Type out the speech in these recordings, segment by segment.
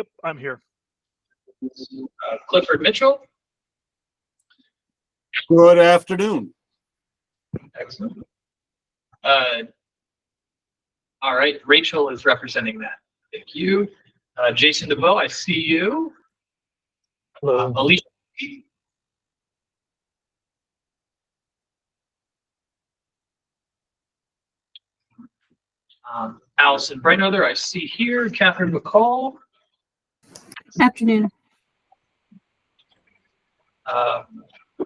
Yep, I'm here. Clifford Mitchell. Good afternoon. Excellent. All right, Rachel is representing that. Thank you. Jason DeVoe, I see you. Hello. Alicia. Allison Brightother, I see here. Catherine McCall. Afternoon.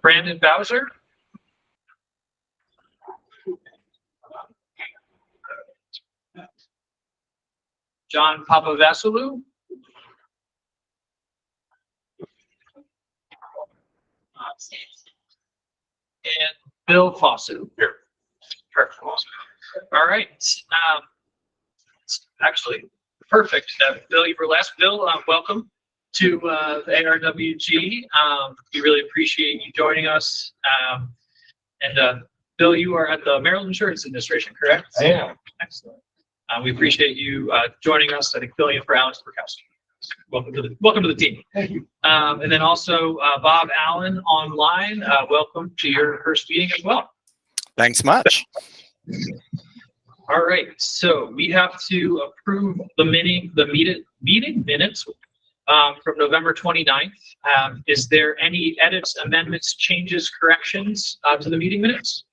Brandon Bowser. John Papavassiliou. And Bill Fosu. Here. Perfect. All right. Actually, perfect. Bill, you were last. Bill, welcome to the ARWG. We really appreciate you joining us. Bill, you are at the Maryland Insurance Administration, correct? I am. Excellent. We appreciate you joining us. I think filling in for Alex Burkowski. Welcome to the team. Thank you. And then also Bob Allen online. Welcome to your first meeting as well. Thanks much. All right, so we have to approve the meeting minutes from November 29th. Is there any edits, amendments, changes, corrections to the meeting minutes?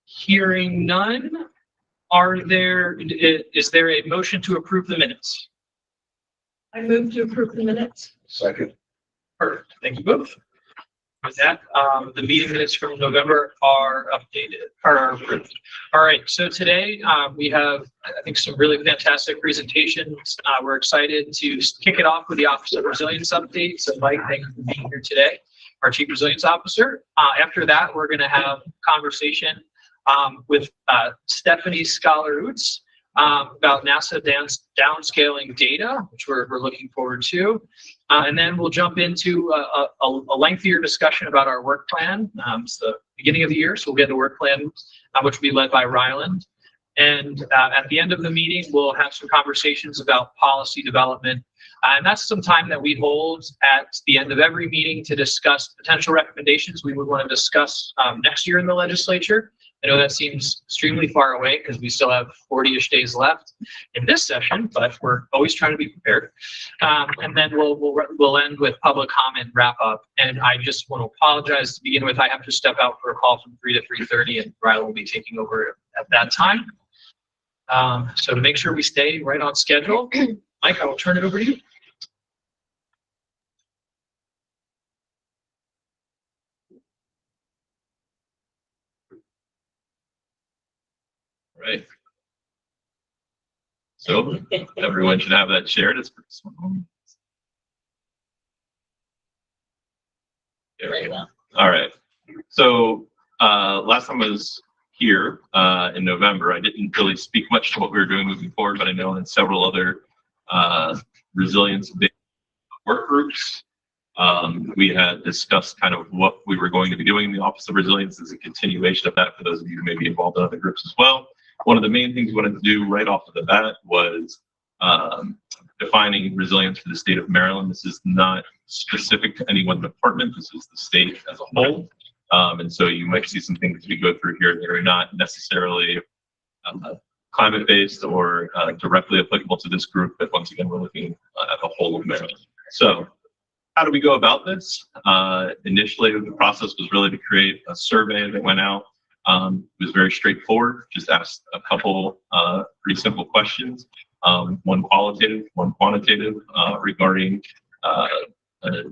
Hearing none, is there a motion to approve the minutes? I move to approve the minutes. Second. Perfect, thank you both. With that, the meeting minutes from November are approved. All right, so today we have, I think, some really fantastic presentations. We're excited to kick it off with the Office of Resilience update. So Mike, thank you for being here today, our Chief Resilience Officer. After that, we're gonna have a conversation with Stephanie Scholar-Oots about NASA downscaling data, which we're looking forward to. And then we'll jump into a lengthier discussion about our work plan. It's the beginning of the year, so we'll get a work plan, which will be led by Ryland. And at the end of the meeting, we'll have some conversations about policy development. And that's some time that we hold at the end of every meeting to discuss potential recommendations we would want to discuss next year in the legislature. I know that seems extremely far away because we still have 40-ish days left in this session, but we're always trying to be prepared. And then we'll end with public comment wrap up. And I just want to apologize to begin with. I have to step out for a call from 3 to 3:30, and Riley will be taking over at that time. So to make sure we stay right on schedule, Mike, I will turn it over to you. Right. So everyone should have that shared. It's pretty small. Very well. All right. So last time I was here in November, I didn't really speak much to what we were doing moving forward, but I know in several other resilience work groups, we had discussed kind of what we were going to be doing in the Office of Resilience as a continuation of that for those of you who may be involved in other groups as well. One of the main things we wanted to do right off of the bat was defining resilience for the state of Maryland. This is not specific to any one department. This is the state as a whole. And so you might see some things we go through here that are not necessarily climate-based or directly applicable to this group, but once again, we're looking at the whole of Maryland. So how do we go about this? Initially, the process was really to create a survey that went out. It was very straightforward, just asked a couple pretty simple questions, one qualitative, one quantitative, regarding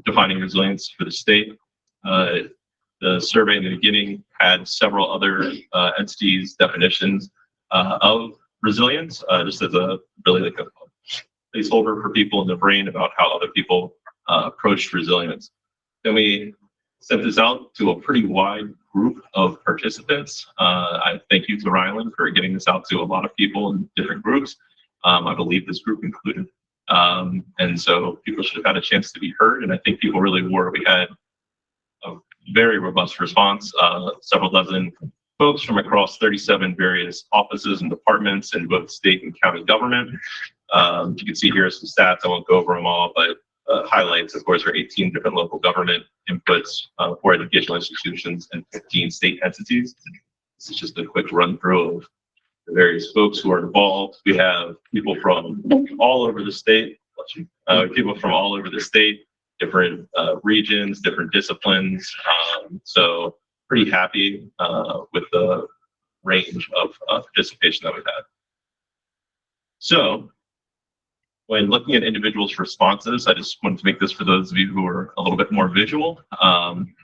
defining resilience for the state. The survey in the beginning had several other entities' definitions of resilience, just as a really like a placeholder for people in their brain about how other people approached resilience. Then we sent this out to a pretty wide group of participants. I thank you to Ryland for getting this out to a lot of people in different groups. I believe this group included. And so people should have had a chance to be heard, and I think people really were. We had a very robust response, several dozen folks from across 37 various offices and departments in both state and county government. You can see here some stats. I won't go over them all, but highlights, of course, are 18 different local government inputs for educational institutions and 15 state entities. This is just a quick run through of the various folks who are involved. We have people from all over the state, different regions, different disciplines. So pretty happy with the range of participation that we've had. So when looking at individuals' responses, I just wanted to make this for those of you who are a little bit more visual.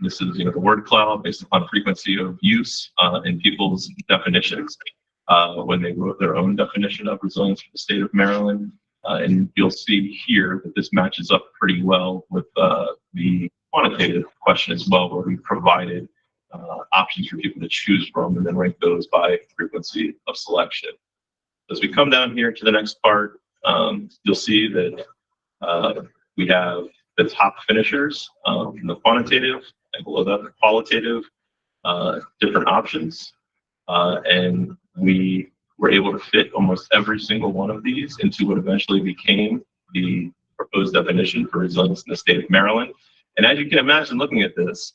This is the word cloud based upon frequency of use in people's definitions when they wrote their own definition of resilience for the state of Maryland. And you'll see here that this matches up pretty well with the quantitative question as well, where we provided options for people to choose from and then rank those by frequency of selection. As we come down here to the next part, you'll see that we have the top finishers from the quantitative, and below that the qualitative, different options. And we were able to fit almost every single one of these into what eventually became the proposed definition for resilience in the state of Maryland. And as you can imagine, looking at this,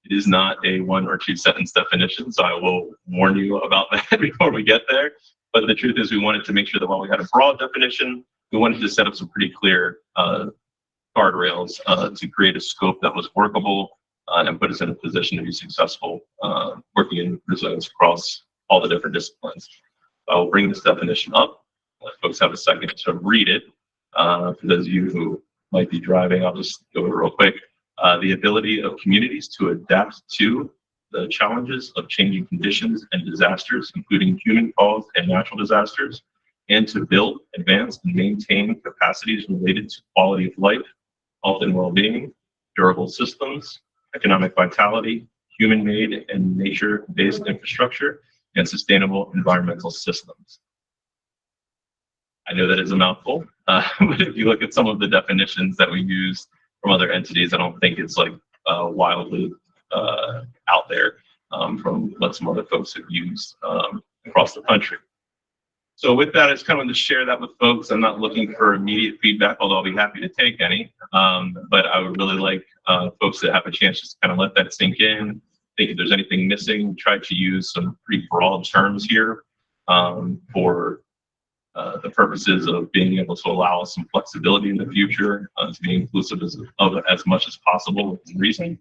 it is not a 1 or 2 sentence definition, so I will warn you about that before we get there. But the truth is we wanted to make sure that while we had a broad definition, we wanted to set up some pretty clear guardrails to create a scope that was workable and put us in a position to be successful working in resilience across all the different disciplines. I will bring this definition up. Let folks have a second to read it. For those of you who might be driving, I'll just go over it real quick. The ability of communities to adapt to the challenges of changing conditions and disasters, including human-caused and natural disasters, and to build, advance, and maintain capacities related to quality of life, health and well-being, durable systems, economic vitality, human-made and nature-based infrastructure, and sustainable environmental systems. I know that is a mouthful, but if you look at some of the definitions that we use from other entities, I don't think it's like wildly out there from what some other folks have used across the country. So with that, I just kind of wanted to share that with folks. I'm not looking for immediate feedback, although I'll be happy to take any. But I would really like folks to have a chance just to kind of let that sink in. Think if there's anything missing, we tried to use some pretty broad terms here for the purposes of being able to allow us some flexibility in the future to be inclusive of as much as possible within reason.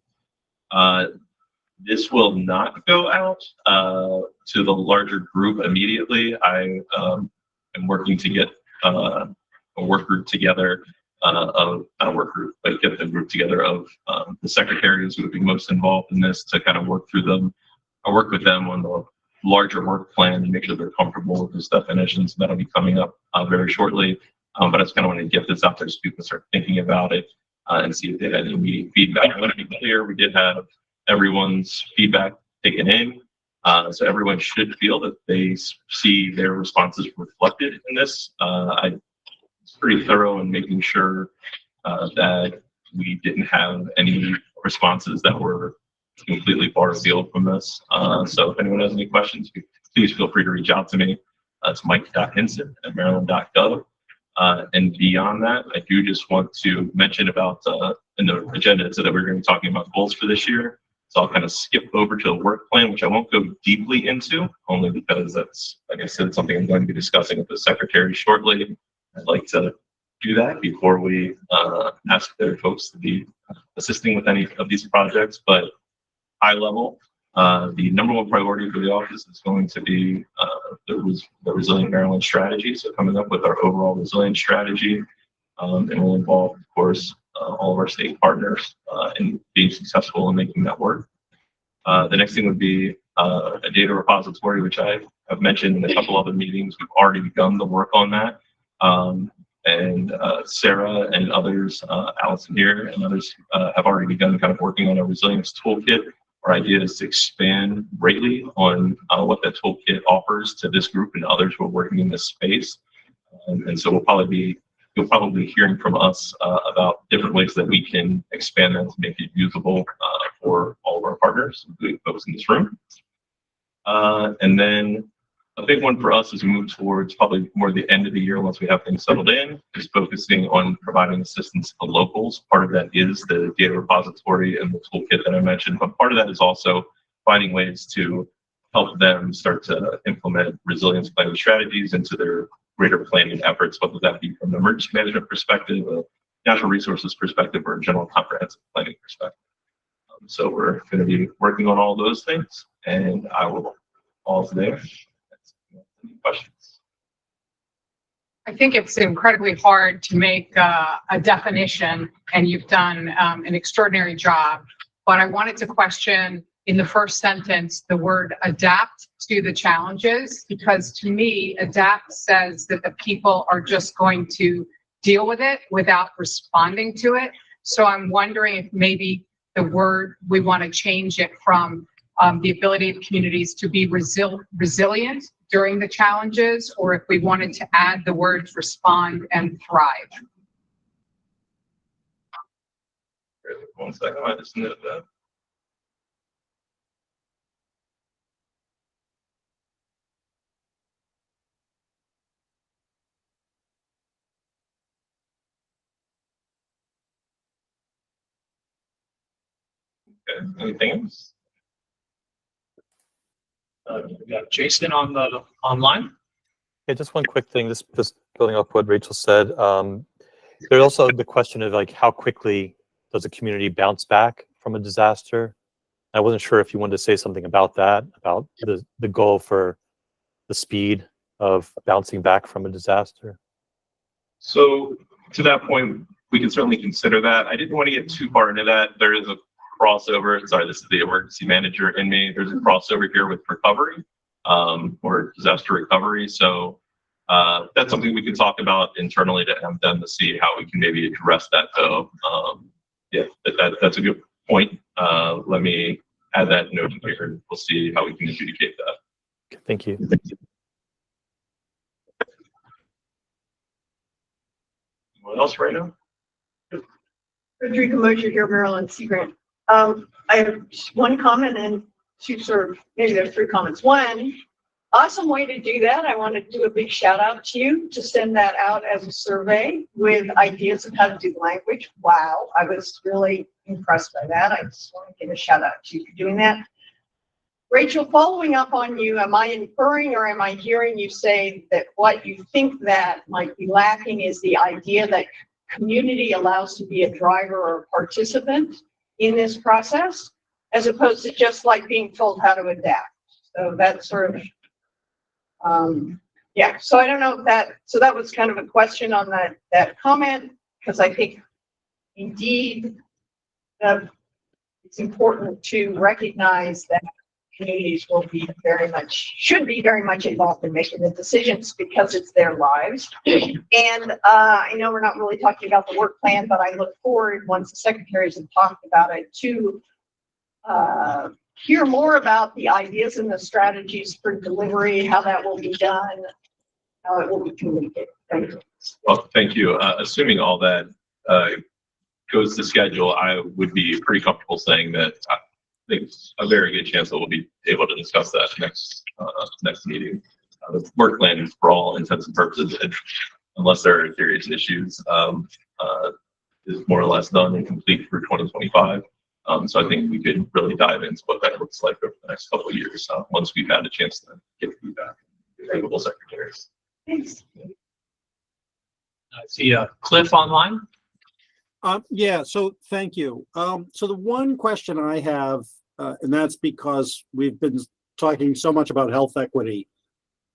This will not go out to the larger group immediately. I am working to get a work group together get the group together of the secretaries who would be most involved in this to kind of work with them on the larger work plan and make sure they're comfortable with these definitions. That'll be coming up very shortly. But I just kind of want to get this out there so people start thinking about it and see if they had any immediate feedback. I want to be clear, we did have everyone's feedback taken in. So everyone should feel that they see their responses reflected in this. I was pretty thorough in making sure that we didn't have any responses that were completely far afield from this. So if anyone has any questions, please feel free to reach out to me. It's mike.hinson@maryland.gov. And beyond that, I do just want to mention about in the agenda so that we're going to be talking about goals for this year. So I'll kind of skip over to the work plan, which I won't go deeply into, only because that's, like I said, something I'm going to be discussing with the secretary shortly. I'd like to do that before we ask their folks to be assisting with any of these projects. But high level, the number one priority for the office is going to be the Resilient Maryland strategy. So coming up with our overall resilience strategy, and will involve, of course, all of our state partners in being successful in making that work. The next thing would be a data repository, which I have mentioned in a couple other meetings. We've already begun the work on that. And Sarah and others, Allison here and others have already begun kind of working on a resilience toolkit. Our idea is to expand greatly on what that toolkit offers to this group and others who are working in this space. And so you'll probably be hearing from us about different ways that we can expand that to make it usable for all of our partners, including folks in this room. And then a big one for us as we move towards probably more the end of the year once we have things settled in is focusing on providing assistance to locals. Part of that is the data repository and the toolkit that I mentioned, but part of that is also finding ways to help them start to implement resilience planning strategies into their greater planning efforts, whether that be from an emergency management perspective, a natural resources perspective, or a general comprehensive planning perspective. So we're going to be working on all those things, and I will pause there. Any questions? I think it's incredibly hard to make a definition, and you've done an extraordinary job. But I wanted to question in the first sentence the word adapt to the challenges, because to me, adapt says that the people are just going to deal with it without responding to it. So I'm wondering if maybe the word, we want to change it from the ability of communities to be resilient during the challenges, or if we wanted to add the words respond and thrive. 1 second, I just noted that. Okay, anything else? We got Jason on the online. Yeah, just one quick thing, just building off what Rachel said. There's also the question of like how quickly does a community bounce back from a disaster? I wasn't sure if you wanted to say something about that, about the goal for the speed of bouncing back from a disaster. So to that point, we can certainly consider that. I didn't want to get too far into that. There is a crossover. Sorry, this is the emergency manager in me. There's a crossover here with recovery, or disaster recovery. So that's something we can talk about internally to have them to see how we can maybe address that though. Yeah, that's a good point. Let me add that note here and we'll see how we can adjudicate that. Thank you. What else right now? Frederica Mosher here, Maryland Sea Grant. I have one comment and two sort of, maybe there's three comments. One, awesome way to do that. I want to do a big shout out to you to send that out as a survey with ideas of how to do language. Wow, I was really impressed by that. I just want to give a shout out to you for doing that. Rachel, following up on you, am I inferring or am I hearing you say that what you think that might be lacking is the idea that community allows to be a driver or a participant in this process, as opposed to just like being told how to adapt? So that's sort of, yeah. So I don't know if that, so that was kind of a question on that comment, because I think indeed it's important to recognize that communities will be should be very much involved in making the decisions because it's their lives. And I know we're not really talking about the work plan, but I look forward, once the secretaries have talked about it, to hear more about the ideas and the strategies for delivery, how that will be done, how it will be communicated. Thank you. Well, thank you. Assuming all that goes to schedule, I would be pretty comfortable saying that I think it's a very good chance that we'll be able to discuss that next meeting. The work plan is, for all intents and purposes, unless there are serious issues, is more or less done and complete for 2025. So I think we could really dive into what that looks like over the next couple of years once we've had a chance to get feedback from capable secretaries. Thanks. I see Cliff online. Yeah, so thank you. So the one question I have, and that's because we've been talking so much about health equity,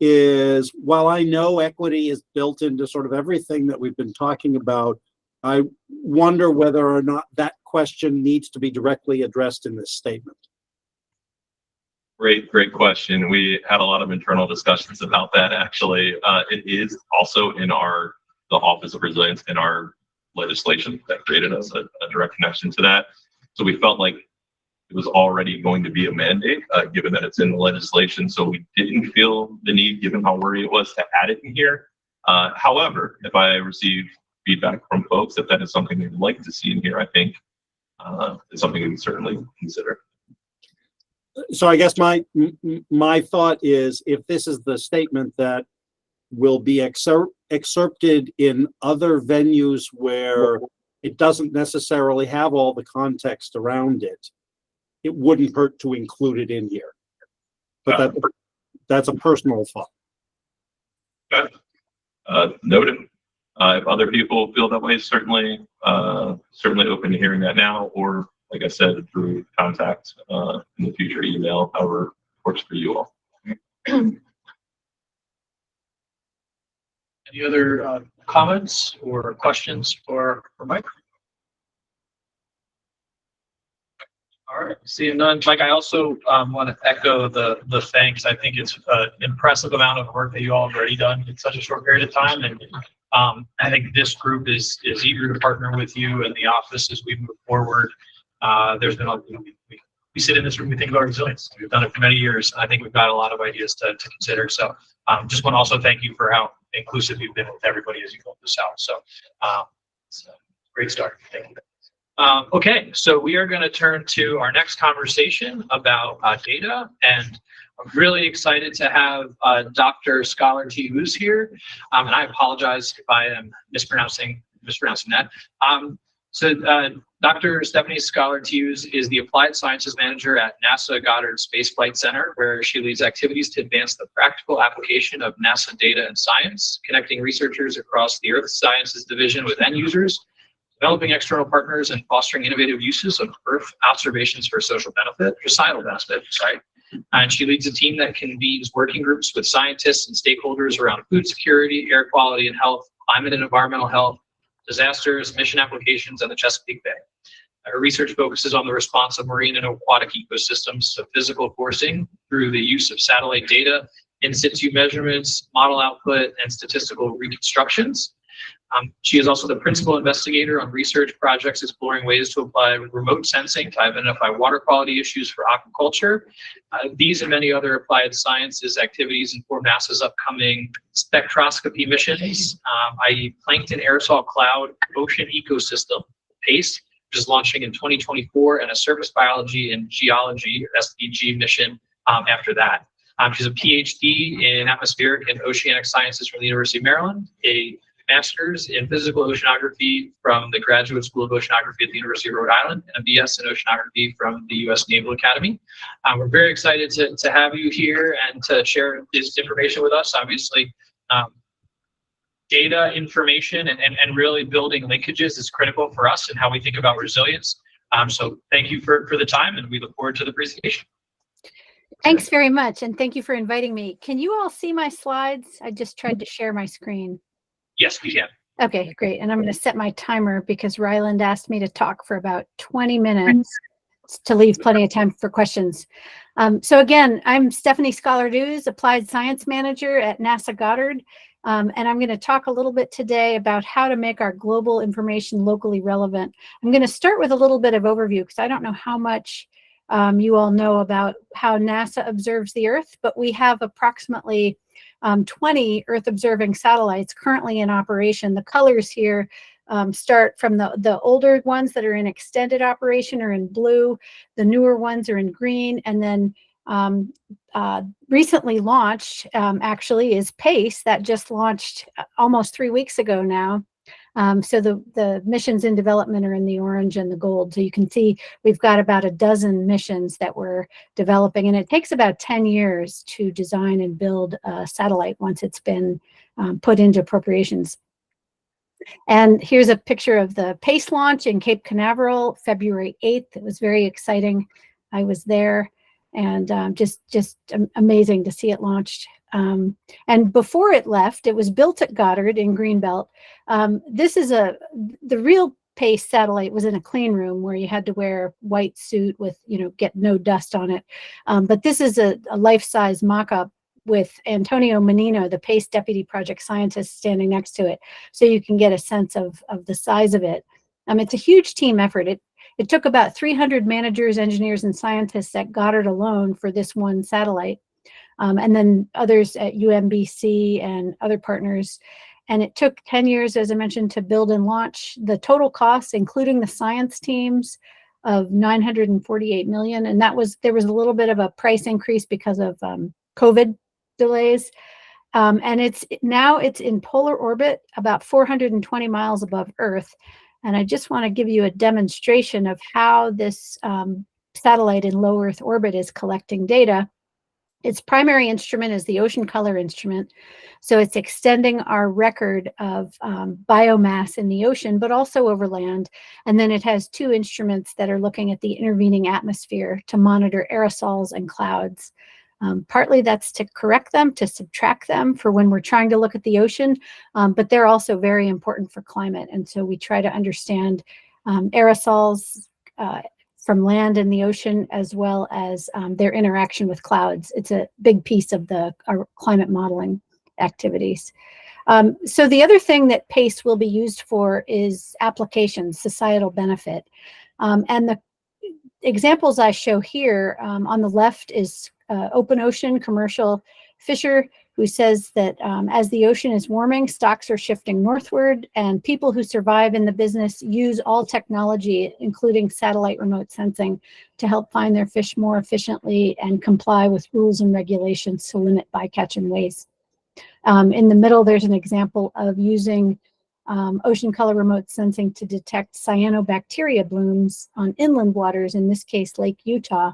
is while I know equity is built into sort of everything that we've been talking about, I wonder whether or not that question needs to be directly addressed in this statement. Great question. We had a lot of internal discussions about that. Actually, it is also in the Office of Resilience in our legislation that created us a direct connection to that. So we felt like it was already going to be a mandate, given that it's in the legislation. So we didn't feel the need, given how worried it was, to add it in here. However, if I receive feedback from folks, if that is something they'd like to see in here, I think it's something we can certainly consider. So I guess my thought is, if this is the statement that will be excerpted in other venues where it doesn't necessarily have all the context around it, it wouldn't hurt to include it in here. But that's a personal thought. Noted. If other people feel that way, certainly open to hearing that now, or like I said, through contact in the future, email, however works for you all. Any other comments or questions for Mike? All right, seeing none. Mike, I also want to echo the thanks. I think it's an impressive amount of work that you all have already done in such a short period of time. And I think this group is eager to partner with you and the office as we move forward. There's been we sit in this room, we think about resilience. We've done it for many years. I think we've got a lot of ideas to consider. So just want to also thank you for how inclusive you've been with everybody as you build this out. So it's a great start. Thank you. Okay, so we are going to turn to our next conversation about data, and I'm really excited to have Dr. Scholar Tius here, and I apologize if I am mispronouncing that. Dr. Stephanie Scholar Tius is the Applied Sciences Manager at NASA Goddard Space Flight Center, where she leads activities to advance the practical application of NASA data and science, connecting researchers across the Earth Sciences Division with end users, developing external partners, and fostering innovative uses of Earth observations for societal benefit, And she leads a team that convenes working groups with scientists and stakeholders around food security, air quality and health, climate and environmental health, disasters, mission applications, and the Chesapeake Bay. Her research focuses on the response of marine and aquatic ecosystems to physical forcing through the use of satellite data, in situ measurements, model output, and statistical reconstructions. She is also the principal investigator on research projects exploring ways to apply remote sensing to identify water quality issues for aquaculture. These and many other applied sciences activities inform NASA's upcoming spectroscopy missions, i.e. Plankton Aerosol Cloud Ocean Ecosystem, PACE, which is launching in 2024, and a Surface Biology and Geology, SBG, mission after that. She's a PhD in Atmospheric and Oceanic Sciences from the University of Maryland, a Master's in Physical Oceanography from the Graduate School of Oceanography at the University of Rhode Island, and a BS in Oceanography from the U.S. Naval Academy. We're very excited to have you here and to share this information with us. Obviously, data, information, and really building linkages is critical for us and how we think about resilience. So thank you for the time, and we look forward to the presentation. Thanks very much, and thank you for inviting me. Can you all see my slides? I just tried to share my screen. Yes, we can. Okay, great. And I'm going to set my timer because Ryland asked me to talk for about 20 minutes to leave plenty of time for questions. So again, I'm Stephanie Scholar Tius, Applied Science Manager at NASA Goddard. And I'm going to talk a little bit today about how to make our global information locally relevant. I'm going to start with a little bit of overview because I don't know how much you all know about how NASA observes the Earth, but we have approximately 20 Earth observing satellites currently in operation. The colors here start from the older ones that are in extended operation are in blue, the newer ones are in green, and then recently launched actually is PACE that just launched almost 3 weeks ago now. So the missions in development are in the orange and the gold. So you can see we've got about a dozen missions that we're developing, and it takes about 10 years to design and build a satellite once it's been put into appropriations. And here's a picture of the PACE launch in Cape Canaveral, February 8th. It was very exciting. I was there, and just amazing to see it launched. And before it left, it was built at Goddard in Greenbelt. This is the real PACE satellite was in a clean room where you had to wear a white suit with, get no dust on it. But this is a life-size mock-up with Antonio Menino, the PACE deputy project scientist, standing next to it. So you can get a sense of the size of it. It's a huge team effort. It took about 300 managers, engineers, and scientists at Goddard alone for this one satellite. And then others at UMBC and other partners. And it took 10 years, as I mentioned, to build and launch. The total costs, including the science teams, of 948 million. And there was a little bit of a price increase because of COVID delays. And it's in polar orbit about 420 miles above Earth. And I just want to give you a demonstration of how this satellite in low Earth orbit is collecting data. Its primary instrument is the ocean color instrument. So it's extending our record of biomass in the ocean, but also over land. And then it has two instruments that are looking at the intervening atmosphere to monitor aerosols and clouds. Partly that's to correct them, to subtract them for when we're trying to look at the ocean, but they're also very important for climate. And so we try to understand aerosols from land and the ocean, as well as their interaction with clouds. It's a big piece of our climate modeling activities. So the other thing that PACE will be used for is applications, societal benefit. And the examples I show here on the left is open ocean commercial fisher who says that as the ocean is warming, stocks are shifting northward, and people who survive in the business use all technology, including satellite remote sensing, to help find their fish more efficiently and comply with rules and regulations to limit bycatch and waste. In the middle, there's an example of using ocean color remote sensing to detect cyanobacteria blooms on inland waters, in this case, Lake Utah,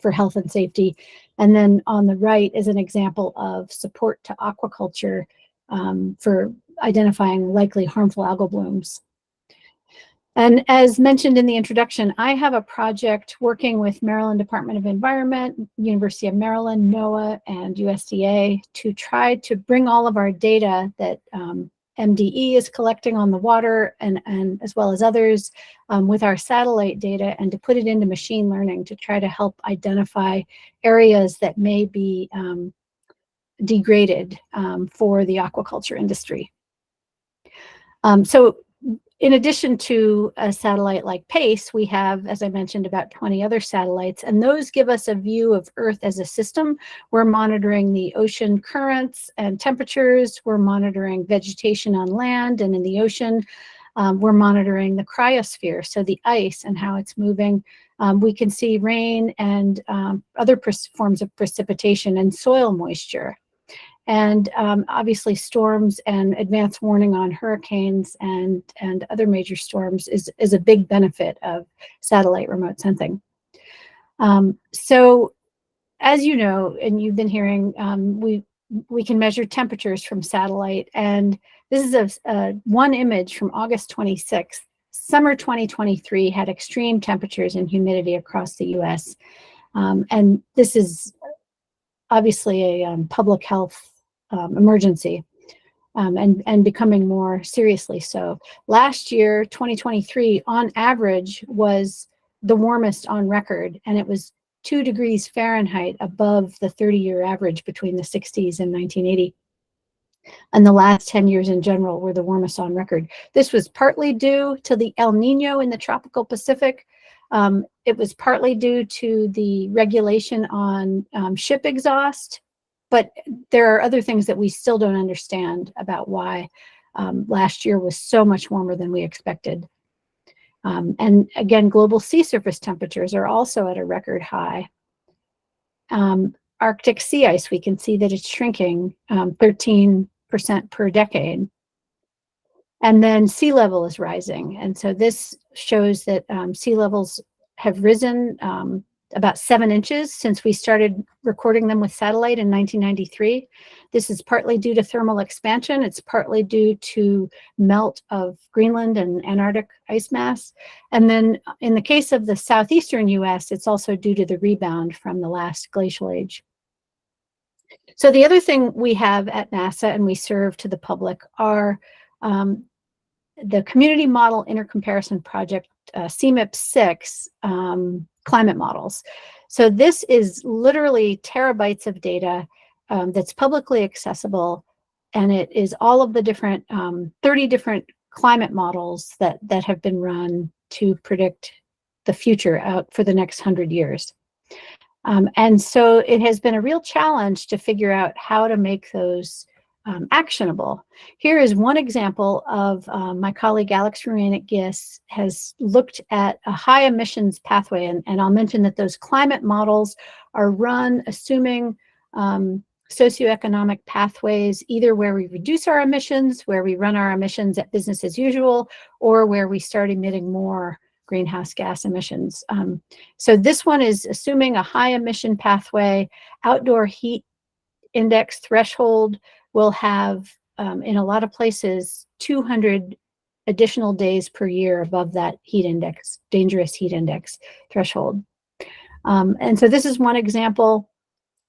for health and safety. And then on the right is an example of support to aquaculture for identifying likely harmful algal blooms. And as mentioned in the introduction, I have a project working with Maryland Department of Environment, University of Maryland, NOAA, and USDA to try to bring all of our data that MDE is collecting on the water and as well as others with our satellite data, and to put it into machine learning to try to help identify areas that may be degraded for the aquaculture industry. So in addition to a satellite like PACE, we have, as I mentioned, about 20 other satellites, and those give us a view of Earth as a system. We're monitoring the ocean currents and temperatures. We're monitoring vegetation on land and in the ocean. We're monitoring the cryosphere, so the ice and how it's moving. We can see rain and other forms of precipitation and soil moisture. And obviously storms and advance warning on hurricanes and other major storms is a big benefit of satellite remote sensing. So as you know, and you've been hearing, we can measure temperatures from satellite. And this is one image from August 26th. Summer 2023 had extreme temperatures and humidity across the US. And this is obviously a public health emergency and becoming more seriously so. Last year, 2023, on average, was the warmest on record, and it was 2 degrees Fahrenheit above the 30-year average between the 60s and 1980. And the last 10 years in general were the warmest on record. This was partly due to the El Nino in the tropical Pacific. It was partly due to the regulation on ship exhaust. But there are other things that we still don't understand about why last year was so much warmer than we expected. And again, global sea surface temperatures are also at a record high. Arctic sea ice, we can see that it's shrinking 13% per decade. And then sea level is rising. And so this shows that sea levels have risen about 7 inches since we started recording them with satellite in 1993. This is partly due to thermal expansion. It's partly due to melt of Greenland and Antarctic ice mass. And then in the case of the southeastern US, it's also due to the rebound from the last glacial age. So the other thing we have at NASA and we serve to the public are the Community Model Intercomparison Project, CMIP-6, climate models. So this is literally terabytes of data that's publicly accessible, and it is all of the different 30 different climate models that have been run to predict the future out for the next 100 years. And so it has been a real challenge to figure out how to make those actionable. Here is one example of my colleague Alex Ruane at GIS has looked at a high emissions pathway, and I'll mention that those climate models are run assuming socioeconomic pathways, either where we reduce our emissions, where we run our emissions at business as usual, or where we start emitting more greenhouse gas emissions. So this one is assuming a high emission pathway. Outdoor heat index threshold will have, in a lot of places, 200 additional days per year above that heat index, dangerous heat index threshold. And so this is one example,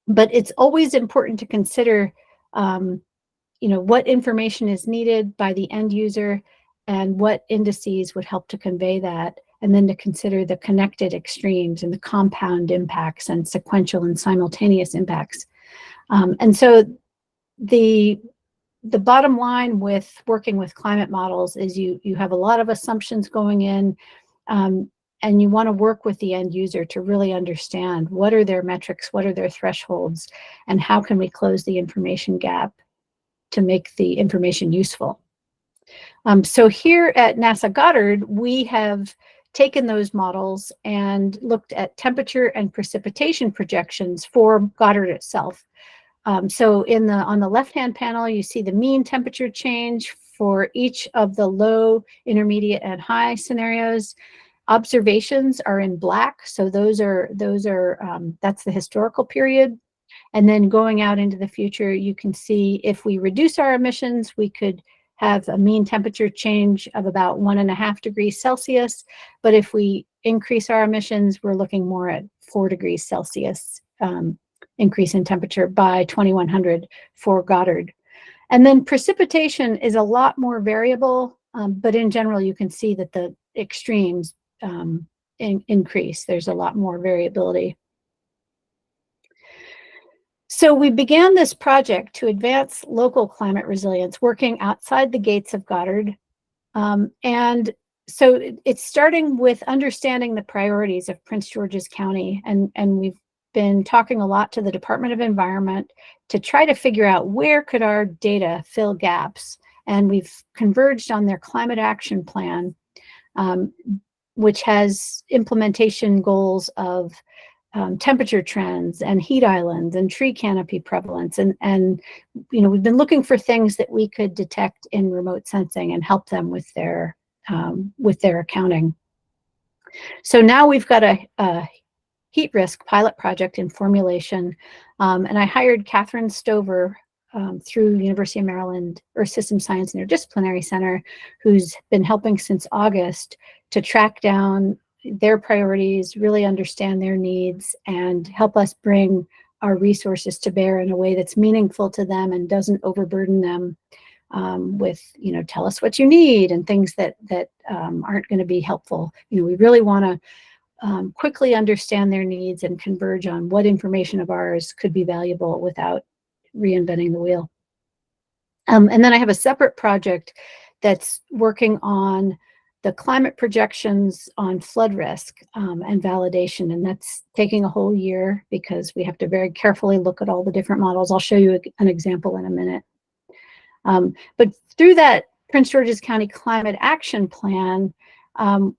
but it's always important to consider, what information is needed by the end user and what indices would help to convey that, and then to consider the connected extremes and the compound impacts and sequential and simultaneous impacts. And so the bottom line with working with climate models is you have a lot of assumptions going in, and you want to work with the end user to really understand what are their metrics, what are their thresholds, and how can we close the information gap to make the information useful. So here at NASA Goddard, we have taken those models and looked at temperature and precipitation projections for Goddard itself. So on the left-hand panel, you see the mean temperature change for each of the low, intermediate, and high scenarios. Observations are in black, so that's the historical period. And then going out into the future, you can see if we reduce our emissions, we could have a mean temperature change of about 1.5 degrees Celsius. But if we increase our emissions, we're looking more at 4 degrees Celsius increase in temperature by 2100 for Goddard. And then precipitation is a lot more variable, but in general, you can see that the extremes increase. There's a lot more variability. So we began this project to advance local climate resilience, working outside the gates of Goddard. And so it's starting with understanding the priorities of Prince George's County. And we've been talking a lot to the Department of Environment to try to figure out where could our data fill gaps. And we've converged on their climate action plan, which has implementation goals of temperature trends and heat islands and tree canopy prevalence. And we've been looking for things that we could detect in remote sensing and help them with their accounting. So now we've got a heat risk pilot project in formulation. And I hired Catherine Stover through University of Maryland Earth Systems Science Interdisciplinary Center, who's been helping since August to track down their priorities, really understand their needs, and help us bring our resources to bear in a way that's meaningful to them and doesn't overburden them with, tell us what you need and things that aren't going to be helpful. We really want to quickly understand their needs and converge on what information of ours could be valuable without reinventing the wheel. And then I have a separate project that's working on the climate projections on flood risk and validation. And that's taking a whole year because we have to very carefully look at all the different models. I'll show you an example in a minute. But through that Prince George's County Climate Action Plan,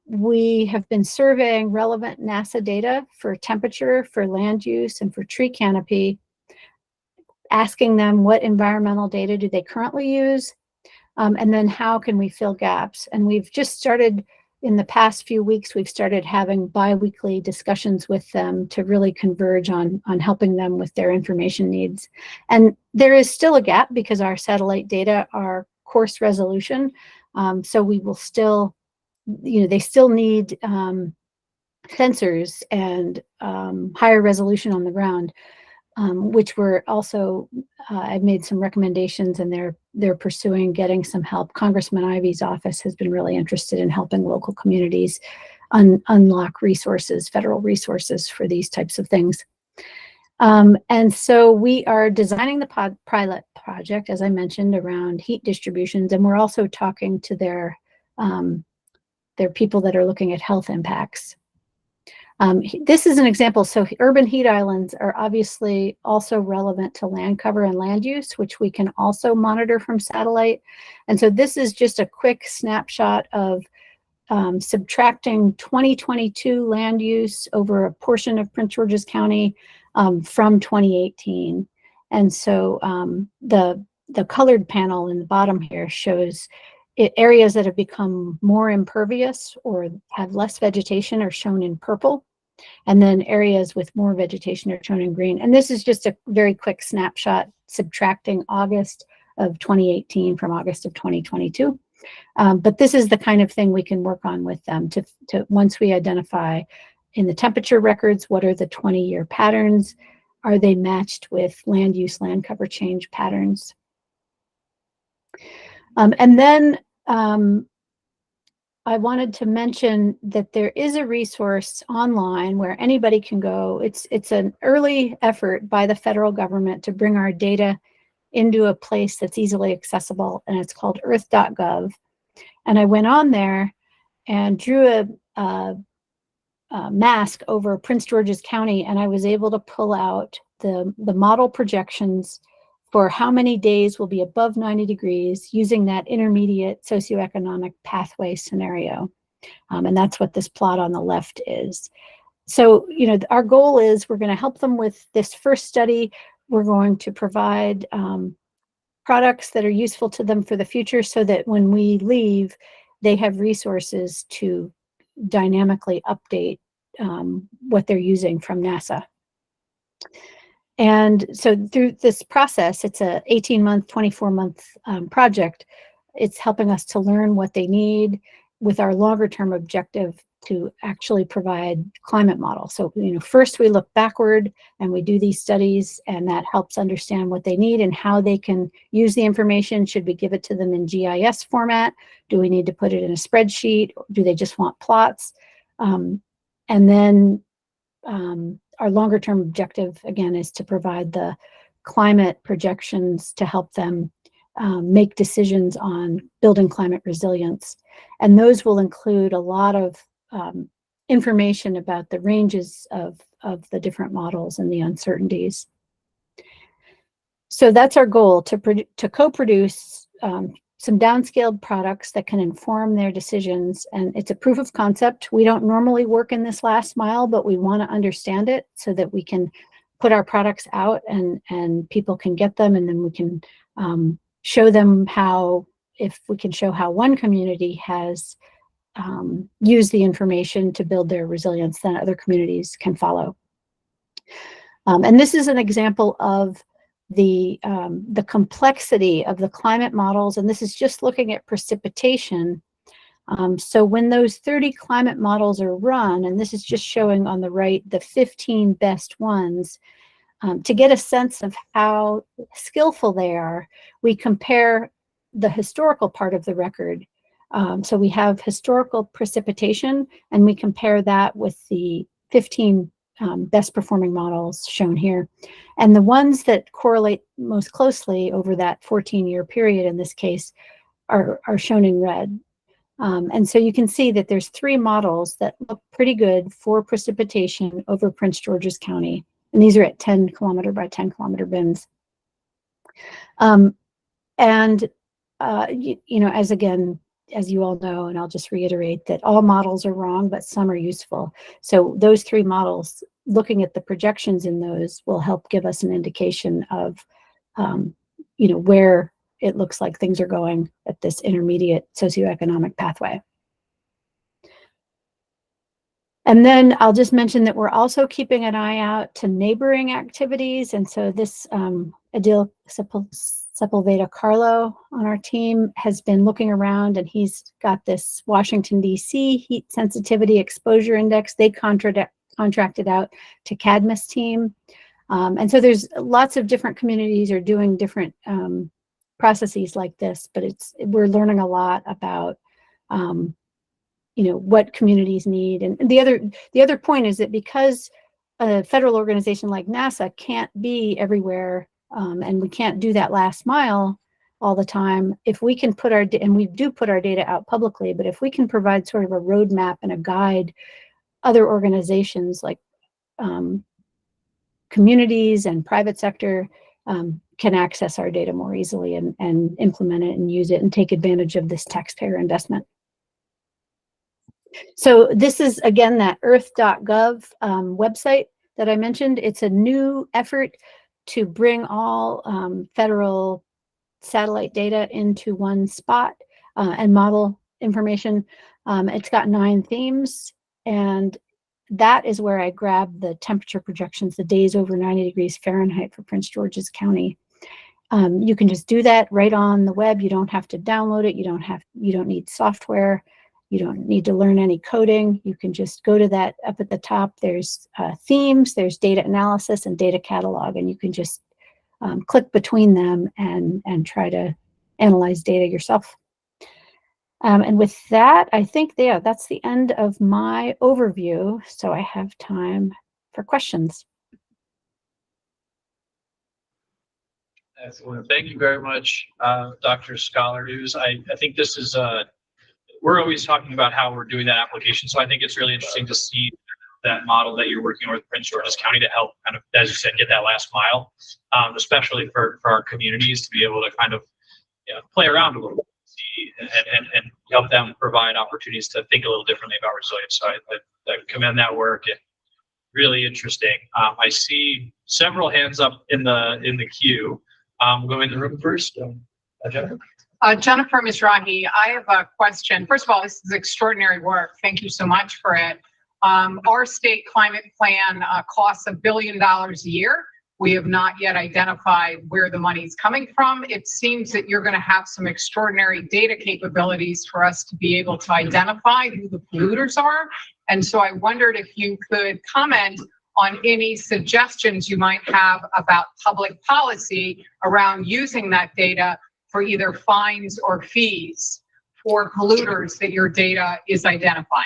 we have been surveying relevant NASA data for temperature, for land use, and for tree canopy, asking them what environmental data do they currently use, and then how can we fill gaps. And we've just started, in the past few weeks, we've started having bi-weekly discussions with them to really converge on helping them with their information needs. And there is still a gap because our satellite data are coarse resolution. So we will still, they still need sensors and higher resolution on the ground, which we're also, I've made some recommendations, and they're pursuing getting some help. Congressman Ivey's office has been really interested in helping local communities unlock resources, federal resources for these types of things. And so we are designing the pilot project, as I mentioned, around heat distributions, and we're also talking to their people that are looking at health impacts. This is an example. So urban heat islands are obviously also relevant to land cover and land use, which we can also monitor from satellite. And so this is just a quick snapshot of subtracting 2022 land use over a portion of Prince George's County from 2018. And so the colored panel in the bottom here shows areas that have become more impervious or have less vegetation are shown in purple. And then areas with more vegetation are shown in green. And this is just a very quick snapshot subtracting August of 2018 from August of 2022. But this is the kind of thing we can work on with them to once we identify in the temperature records, what are the 20-year patterns? Are they matched with land use, land cover change patterns? And then I wanted to mention that there is a resource online where anybody can go. It's an early effort by the federal government to bring our data into a place that's easily accessible, and it's called earth.gov. And I went on there and drew a mask over Prince George's County, and I was able to pull out the model projections for how many days will be above 90 degrees using that intermediate socioeconomic pathway scenario. And that's what this plot on the left is. So, you know, our goal is we're going to help them with this first study. We're going to provide products that are useful to them for the future so that when we leave, they have resources to dynamically update what they're using from NASA. And so through this process, it's a 18-month, 24-month project. It's helping us to learn what they need with our longer-term objective to actually provide climate models. So, you know, first we look backward and we do these studies, and that helps understand what they need and how they can use the information. Should we give it to them in GIS format? Do we need to put it in a spreadsheet? Do they just want plots? And then our longer term objective, again, is to provide the climate projections to help them make decisions on building climate resilience. And those will include a lot of information about the ranges of the different models and the uncertainties. So that's our goal, to co-produce some downscaled products that can inform their decisions. And it's a proof of concept. We don't normally work in this last mile, but we want to understand it so that we can put our products out and people can get them. And then we can show them how, if we can show how one community has used the information to build their resilience, then other communities can follow. And this is an example of the complexity of the climate models, and this is just looking at precipitation. So when those 30 climate models are run, and this is just showing on the right the 15 best ones, to get a sense of how skillful they are, we compare the historical part of the record. So we have historical precipitation, and we compare that with the 15 best performing models shown here. And the ones that correlate most closely over that 14-year period in this case are shown in red. And so you can see that there's 3 models that look pretty good for precipitation over Prince George's County. And these are at 10 kilometer by 10 kilometer bins. You know, as you all know, and I'll just reiterate that all models are wrong, but some are useful. So those 3 models, looking at the projections in those, will help give us an indication of, you know, where it looks like things are going at this intermediate socioeconomic pathway. And then I'll just mention that we're also keeping an eye out to neighboring activities. And so this Adil Sepulveda Carlo on our team has been looking around, and he's got this Washington, D.C. heat sensitivity exposure index. They contracted out to Cadmus team. And so there's lots of different communities are doing different processes like this, but we're learning a lot about you know, what communities need. And the other point is that because a federal organization like NASA can't be everywhere, and we can't do that last mile all the time, if we can put and we do put our data out publicly, but if we can provide sort of a roadmap and a guide other organizations like communities and private sector can access our data more easily and implement it and use it and take advantage of this taxpayer investment. So this is, again, that earth.gov website that I mentioned. It's a new effort to bring all federal satellite data into one spot and model information. It's got 9 themes, and that is where I grabbed the temperature projections, the days over 90 degrees Fahrenheit for Prince George's County. You can just do that right on the web. You don't have to download it. You don't need software. You don't need to learn any coding. You can just go to that. Up at the top, there's themes, there's data analysis and data catalog, and you can just click between them and try to analyze data yourself. And with that, I think that's the end of my overview. So I have time for questions. Excellent. Thank you very much, Dr. Scholar News. I think this is we're always talking about how we're doing that application. So I think it's really interesting to see that model that you're working with Prince George's County to help kind of, as you said, get that last mile, especially for our communities to be able to kind of play around a little bit, see, and help them provide opportunities to think a little differently about resilience. So I commend that work, and really interesting. I see several hands up in the queue. We'll go in the room first. Jennifer. Jennifer Mizrahi, I have a question. First of all, this is extraordinary work. Thank you so much for it. Our state climate plan costs $1 billion a year. We have not yet identified where the money is coming from. It seems that you're going to have some extraordinary data capabilities for us to be able to identify who the polluters are. And so I wondered if you could comment on any suggestions you might have about public policy around using that data for either fines or fees for polluters that your data is identifying.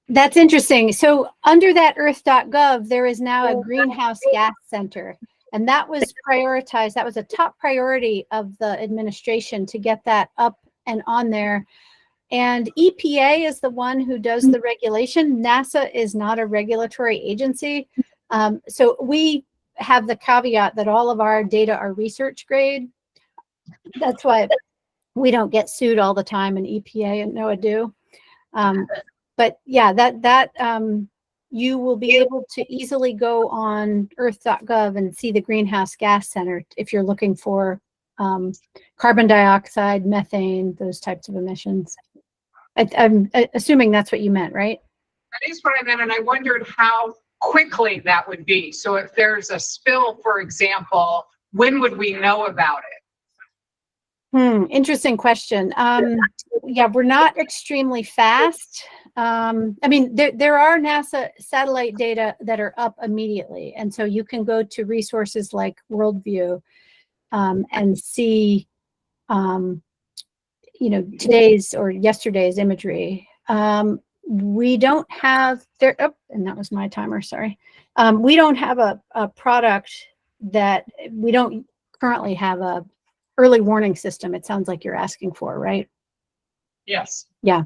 That's interesting. So under that earth.gov, there is now a greenhouse gas center, and that was prioritized. That was a top priority of the administration to get that up and on there. And EPA is the one who does the regulation. NASA is not a regulatory agency. So we have the caveat that all of our data are research grade. That's why we don't get sued all the time, and EPA and NOAA do. But yeah, that you will be able to easily go on earth.gov and see the greenhouse gas center if you're looking for carbon dioxide, methane, those types of emissions. I'm assuming that's what you meant, right? That is what I meant, and I wondered how quickly that would be. So if there's a spill, for example, when would we know about it? Interesting question. Yeah, we're not extremely fast. I mean, there are NASA satellite data that are up immediately. And so you can go to resources like Worldview and see, today's or yesterday's imagery. We don't have there. Oh, and that was my timer. Sorry. We don't have a product that we don't currently have a early warning system. It sounds like you're asking for, right? Yes. Yeah.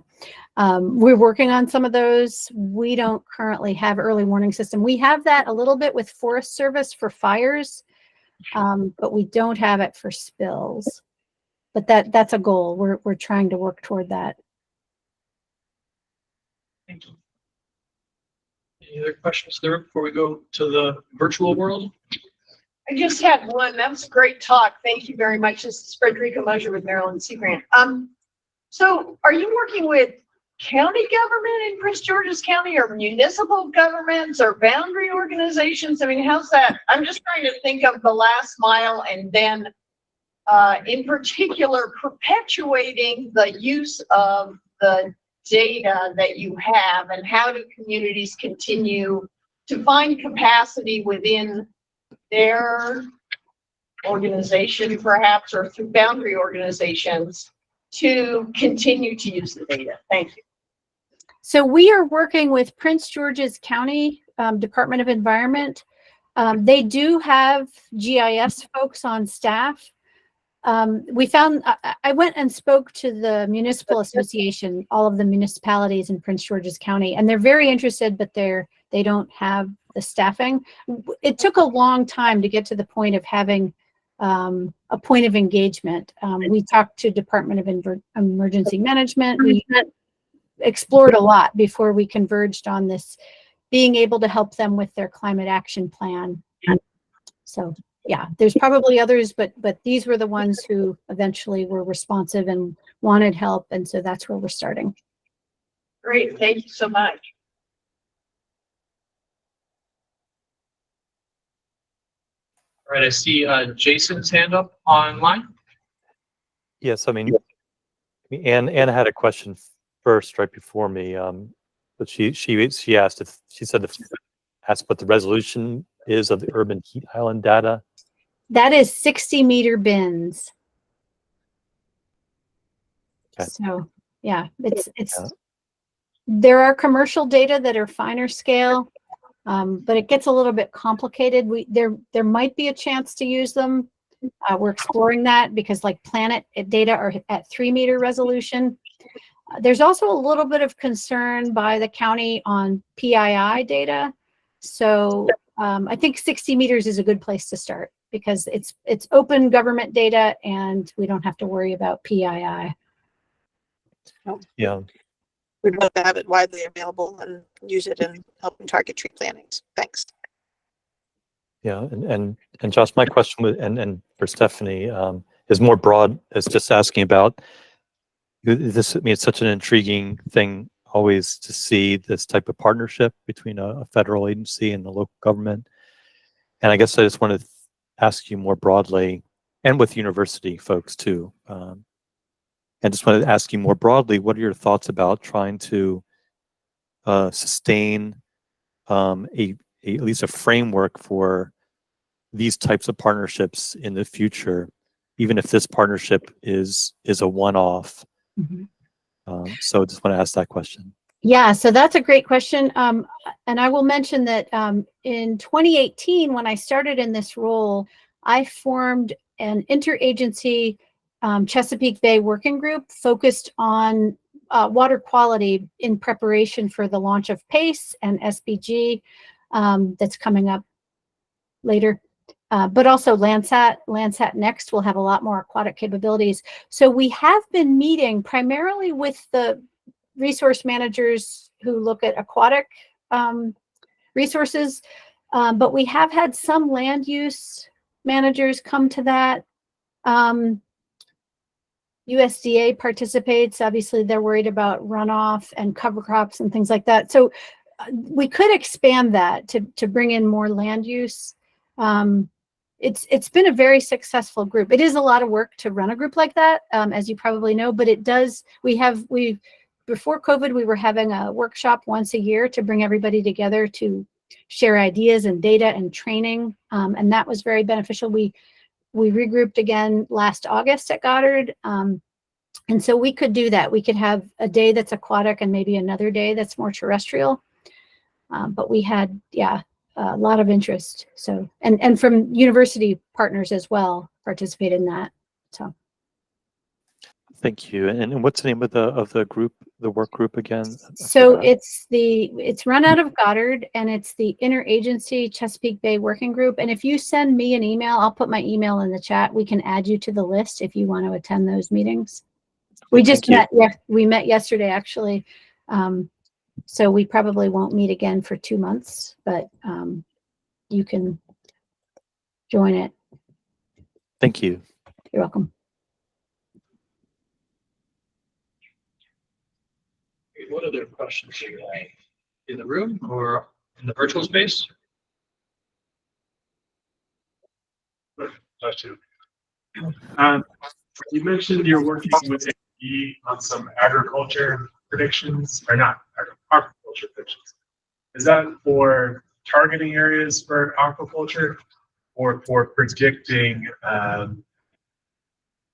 We're working on some of those. We don't currently have early warning system. We have that a little bit with Forest Service for fires, but we don't have it for spills. But that's a goal. We're trying to work toward that. Thank you. Any other questions there before we go to the virtual world? I just had one. That was a great talk. Thank you very much. This is Frederica Mosher with Maryland Sea Grant. So are you working with county government in Prince George's County, or municipal governments, or boundary organizations? I mean, how's that? I'm just trying to think of the last mile, and then in particular, perpetuating the use of the data that you have, and how do communities continue to find capacity within their organization, perhaps, or through boundary organizations, to continue to use the data. Thank you. So we are working with Prince George's County Department of Environment. They do have GIS folks on staff. we found, I went and spoke to the municipal association, all of the municipalities in Prince George's County, and they're very interested, but they don't have the staffing. It took a long time to get to the point of having a point of engagement. We talked to Department of Emergency Management. We explored a lot before we converged on this, being able to help them with their climate action plan. So yeah, there's probably others, but these were the ones who eventually were responsive and wanted help. And so that's where we're starting. Great, thank you so much. All right, I see Jason's hand up online. Yes, I mean, Anna had a question first right before me, but she asked if she said asked what the resolution is of the urban heat island data. That is 60-meter bins. Okay. So yeah, it's there are commercial data that are finer scale, but it gets a little bit complicated. There might be a chance to use them. We're exploring that because like planet data are at 3-meter resolution. There's also a little bit of concern by the county on PII data. So I think 60 meters is a good place to start because it's open government data and we don't have to worry about PII. Yeah. We'd love to have it widely available and use it in helping target tree plantings. Thanks. Yeah, and Josh, my question was, and for Stephanie, is more broad. Is just asking about this. I mean, it's such an intriguing thing always to see this type of partnership between a federal agency and the local government. And I guess I just wanted to ask you more broadly, and with university folks too. And just wanted to ask you more broadly, what are your thoughts about trying to sustain at least a framework for these types of partnerships in the future, even if this partnership is a one-off? Mm-hmm. So just want to ask that question. Yeah, so that's a great question. And I will mention that in 2018, when I started in this role, I formed an interagency Chesapeake Bay working group focused on water quality in preparation for the launch of PACE and SBG that's coming up later. But also Landsat Next will have a lot more aquatic capabilities. So we have been meeting primarily with the resource managers who look at aquatic resources, but we have had some land use managers come to that. USDA participates. Obviously, they're worried about runoff and cover crops and things like that. So we could expand that to bring in more land use. It's been a very successful group. It is a lot of work to run a group like that, as you probably know, but it does. Before COVID, we were having a workshop once a year to bring everybody together to share ideas and data and training, and that was very beneficial. We regrouped again last August at Goddard, and so we could do that. We could have a day that's aquatic and maybe another day that's more terrestrial, but we had, a lot of interest. So, and from university partners as well participate in that. So. Thank you. And what's the name of the group, the work group again? So it's run out of Goddard, and it's the Interagency Chesapeake Bay Working Group. And if you send me an email, I'll put my email in the chat. We can add you to the list if you want to attend those meetings. We just met. Yeah, we met yesterday actually. So we probably won't meet again for 2 months, but you can join it. Thank you. You're welcome. What other questions do you have in the room or in the virtual space? Question. You mentioned you're working with AE on some agriculture predictions, or not aquaculture predictions. Is that for targeting areas for aquaculture, or for predicting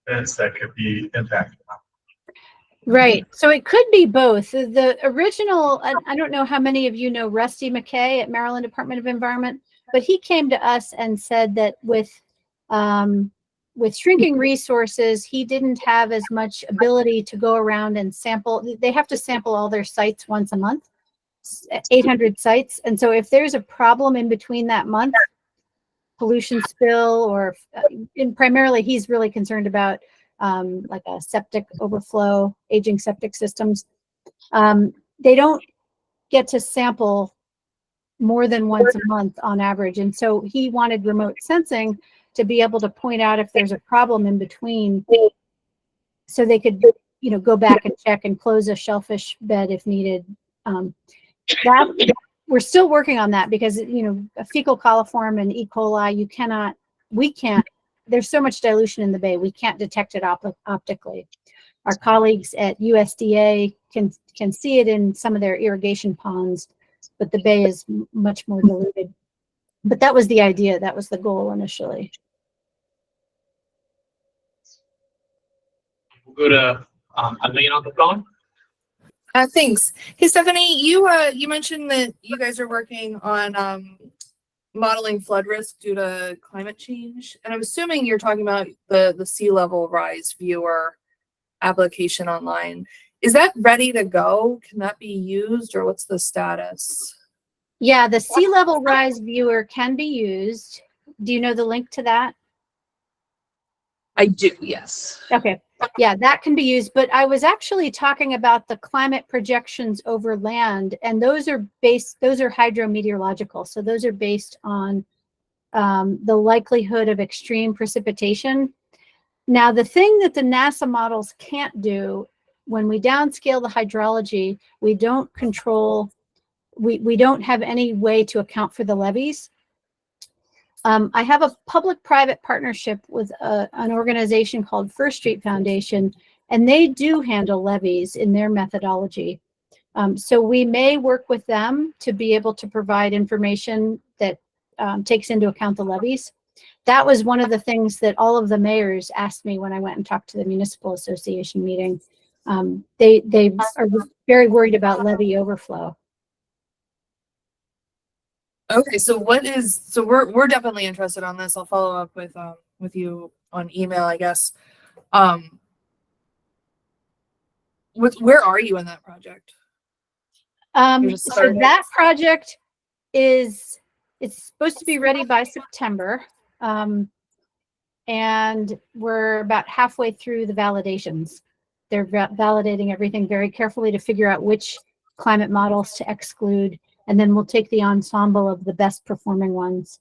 events that could be impacted? Right. So it could be both. The original, I don't know how many of you know Rusty McKay at Maryland Department of Environment, but he came to us and said that with with shrinking resources, he didn't have as much ability to go around and sample. They have to sample all their sites once a month, 800 sites. And so if there's a problem in between that month, pollution spill, or primarily he's really concerned about like a septic overflow, aging septic systems. They don't get to sample more than once a month on average. And so he wanted remote sensing to be able to point out if there's a problem in between, so they could, go back and check and close a shellfish bed if needed. That we're still working on that, because a fecal coliform and E. coli, we can't. There's so much dilution in the bay, we can't detect it optically. Our colleagues at USDA can see it in some of their irrigation ponds, but the bay is much more diluted. But that was the idea. That was the goal initially. We'll go to Eileen on the phone. Thanks. Hey, Stephanie, you mentioned that you guys are working on modeling flood risk due to climate change, and I'm assuming you're talking about the sea level rise viewer application online. Is that ready to go? Can that be used, or what's the status? Yeah, the sea level rise viewer can be used. Do you know the link to that? I do, yes. Okay. Yeah, that can be used. But I was actually talking about the climate projections over land, and those are hydrometeorological. So those are based on the likelihood of extreme precipitation. Now, the thing that the NASA models can't do, when we downscale the hydrology, we don't control, we don't have any way to account for the levees. I have a public-private partnership with an organization called First Street Foundation, and they do handle levees in their methodology. So we may work with them to be able to provide information that takes into account the levees. That was one of the things that all of the mayors asked me when I went and talked to the municipal association meeting. They are very worried about levee overflow. Okay, so we're definitely interested on this. I'll follow up with you on email, I guess. Where are you in that project? So that project it's supposed to be ready by September. And we're about halfway through the validations. They're validating everything very carefully to figure out which climate models to exclude. And then we'll take the ensemble of the best performing ones.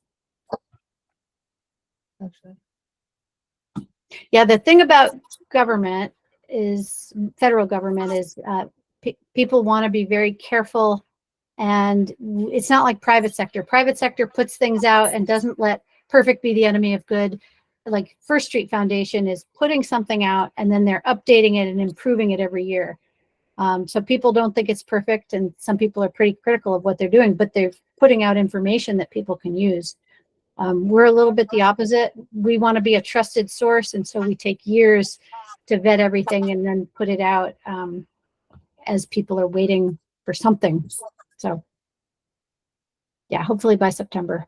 Actually. Yeah, the thing about government is, federal government is, people want to be very careful, and it's not like private sector. Private sector puts things out and doesn't let perfect be the enemy of good. Like First Street Foundation is putting something out, and then they're updating it and improving it every year. So people don't think it's perfect, and some people are pretty critical of what they're doing, but they're putting out information that people can use. We're a little bit the opposite. We want to be a trusted source, and so we take years to vet everything and then put it out as people are waiting for something. So yeah, hopefully by September.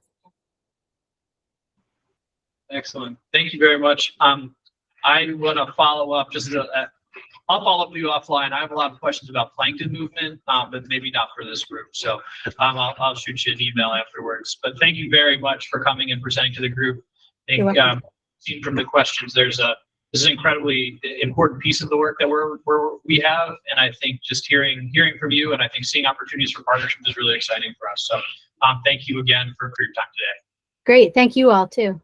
Excellent. Thank you very much. I'm going to follow up I'll follow up with you offline. I have a lot of questions about plankton movement, but maybe not for this group. So I'll shoot you an email afterwards. But thank you very much for coming and presenting to the group. I think seen from the questions, this is an incredibly important piece of the work that we have, and I think just hearing from you, and I think seeing opportunities for partnerships is really exciting for us. So thank you again for your time today. Great. Thank you all too.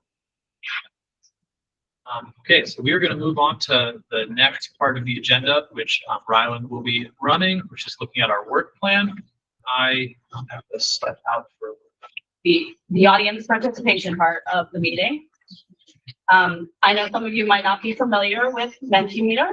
Okay, so we are going to move on to the next part of the agenda, which Ryland will be running, which is looking at our work plan. I have this step out for the audience participation part of the meeting. I know some of you might not be familiar with Mentimeter.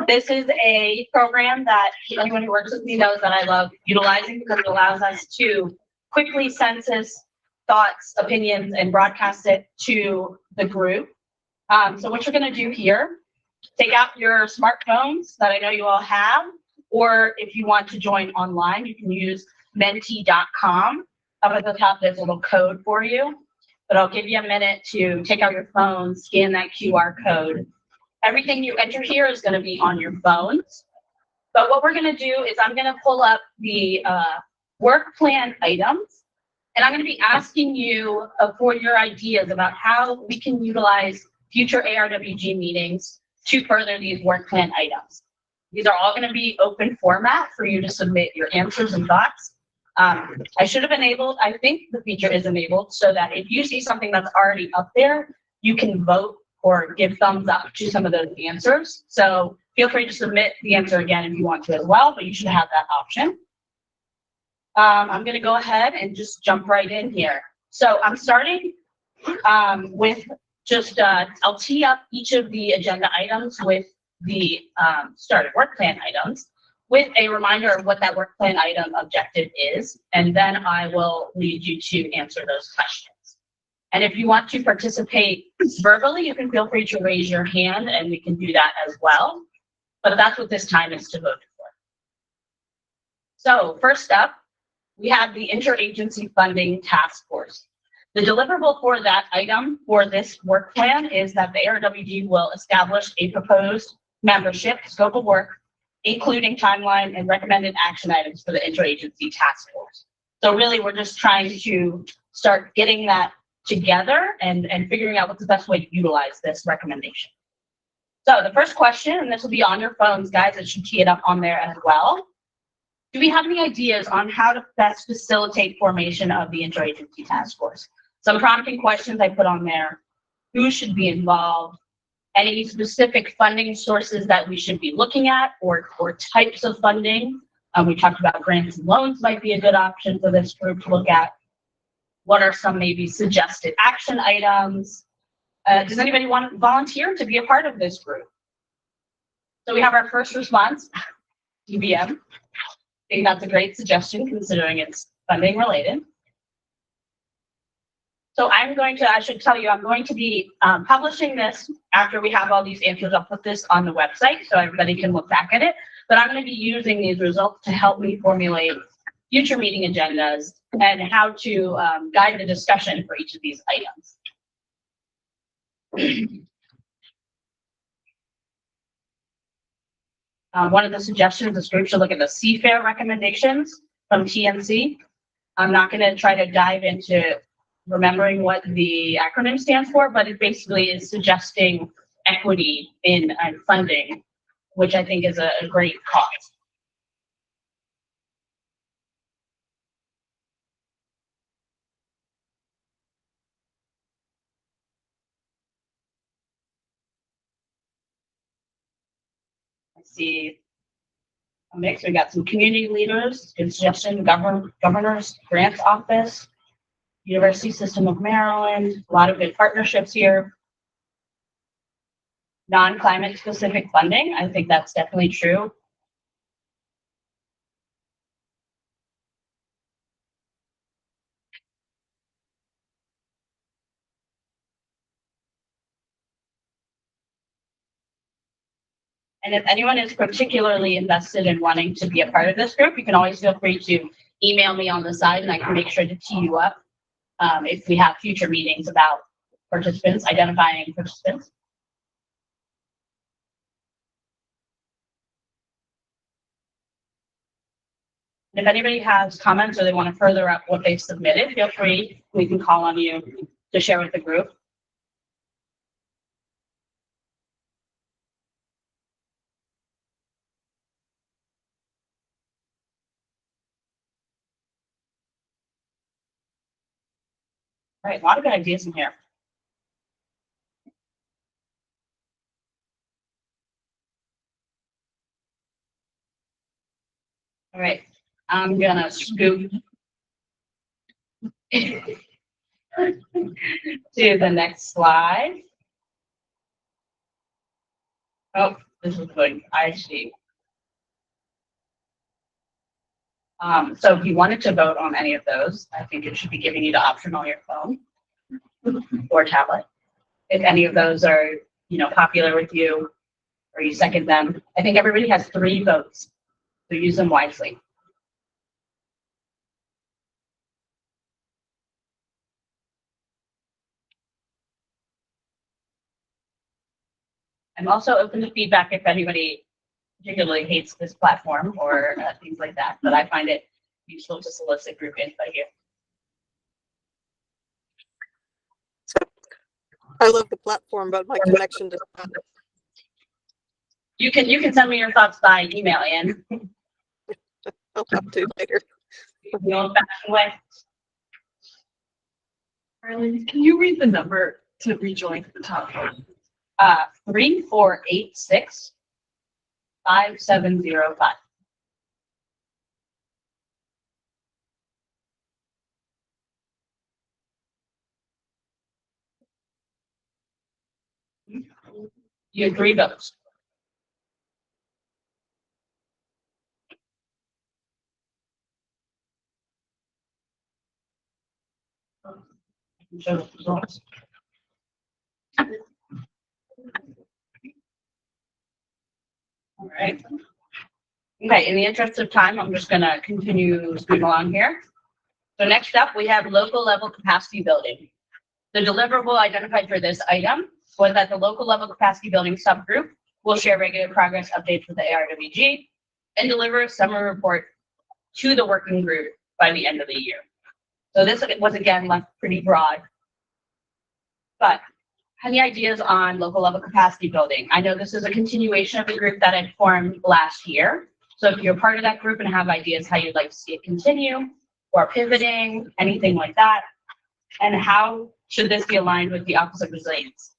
This is a program that anyone who works with me knows that I love utilizing, because it allows us to quickly census thoughts, opinions, and broadcast it to the group. So what you're going to do here, take out your smartphones that I know you all have, or if you want to join online, you can use menti.com. Up at the top, there's a little code for you. but I'll give you a minute to take out your phone, scan that QR code. Everything you enter here is going to be on your phones. But what we're going to do is I'm going to pull up the work plan items, and I'm going to be asking you for your ideas about how we can utilize future ARWG meetings to further these work plan items. These are all going to be open format for you to submit your answers and thoughts. I should have enabled, I think the feature is enabled so that if you see something that's already up there, you can vote or give thumbs up to some of those answers. So feel free to submit the answer again if you want to as well, but you should have that option. I'm going to go ahead and just jump right in here. So I'm starting with just, I'll tee up each of the agenda items with the started work plan items with a reminder of what that work plan item objective is, and then I will lead you to answer those questions. And if you want to participate verbally, you can feel free to raise your hand and we can do that as well. But that's what this time is to vote for. So first up, we have the Interagency Funding Task Force. The deliverable for that item for this work plan is that the ARWG will establish a proposed membership scope of work, including timeline and recommended action items for the Interagency Task Force. So really, we're just trying to start getting that together and figuring out what's the best way to utilize this recommendation. So the first question, and this will be on your phones, guys, it should tee it up on there as well. Do we have any ideas on how to best facilitate formation of the Interagency Task Force? Some prompting questions I put on there. Who should be involved? Any specific funding sources that we should be looking at or types of funding? We talked about grants and loans might be a good option for this group to look at. What are some maybe suggested action items? Does anybody want to volunteer to be a part of this group? So we have our first response, DBM. I think that's a great suggestion considering it's funding related. So I should tell you, I'm going to be publishing this after we have all these answers. I'll put this on the website so everybody can look back at it. But I'm going to be using these results to help me formulate future meeting agendas and how to guide the discussion for each of these items. One of the suggestions is group should look at the CFARE recommendations from TNC. I'm not going to try to dive into remembering what the acronym stands for, but it basically is suggesting equity in funding, which I think is a great cause. Let's see. A mix. We got some community leaders, good suggestion, governor's grants office, University System of Maryland, a lot of good partnerships here. Non-climate specific funding, I think that's definitely true. And if anyone is particularly invested in wanting to be a part of this group, you can always feel free to email me on the side and I can make sure to tee you up if we have future meetings about participants, identifying participants. If anybody has comments or they want to further up what they've submitted, feel free, we can call on you to share with the group. All right, a lot of good ideas in here. All right, I'm gonna scoop to the next slide. Oh, this is good. I see. So if you wanted to vote on any of those, I think it should be giving you the option on your phone or tablet. If any of those are, popular with you or you second them, I think everybody has 3 votes, so use them wisely. I'm also open to feedback if anybody particularly hates this platform or things like that, but I find it useful to solicit group input here. I love the platform, but my connection does not. You can send me your thoughts by email, Anne. I'll have to later. The old-fashioned way. Arlene, can you read the number to rejoin the top? 3486-5705. You have 3 votes. Show the results. All right. Okay, in the interest of time, I'm just gonna continue speeding along here. So next up, we have local level capacity building. The deliverable identified for this item was that the local level capacity building subgroup will share regular progress updates with the ARWG and deliver a summary report to the working group by the end of the year. So this was again left pretty broad. But any ideas on local level capacity building? I know this is a continuation of the group that I formed last year. So if you're part of that group and have ideas how you'd like to see it continue or pivoting, anything like that, and how should this be aligned with the Office of Resilience?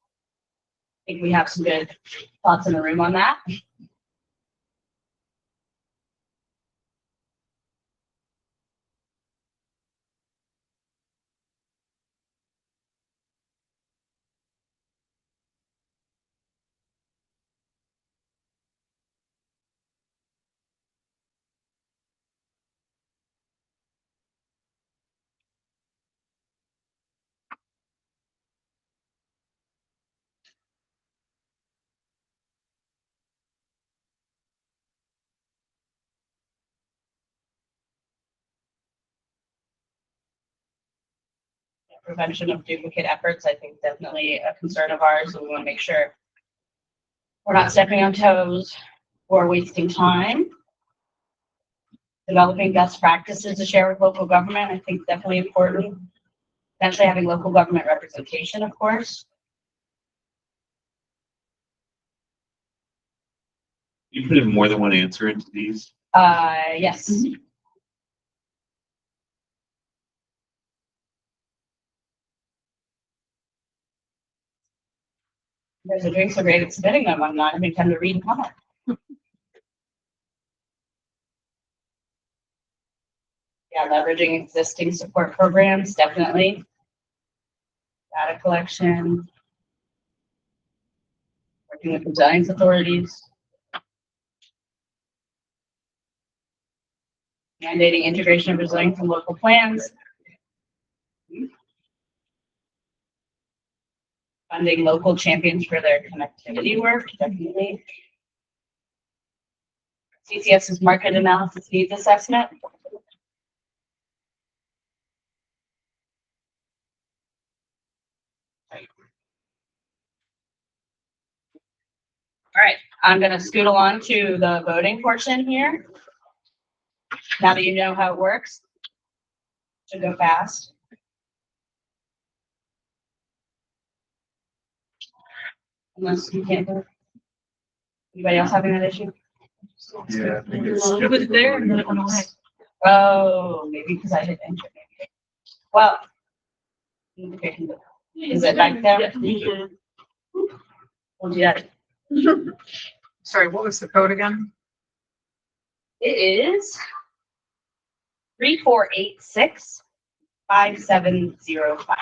I think we have some good thoughts in the room on that. Prevention of duplicate efforts, I think definitely a concern of ours, and we want to make sure we're not stepping on toes or wasting time. Developing best practices to share with local government, I think definitely important. Potentially having local government representation, of course. You put in more than one answer into these. Yes. You guys are doing so great at submitting them. I'm not having time to read and comment. Yeah, leveraging existing support programs, definitely. Data collection. Working with resilience authorities. Mandating integration of resilience in local plans. Funding local champions for their connectivity work, definitely. CCS's market analysis needs assessment. All right, I'm gonna scoot along to the voting portion here. Now that you know how it works, should go fast. Unless you can't vote. Anybody else having that issue? Yeah, I think it's. It was there and then it went away. Oh, maybe because I hit enter. Well, okay, is it back there? We'll do that. Sorry, what was the code again? It is 3486-5705.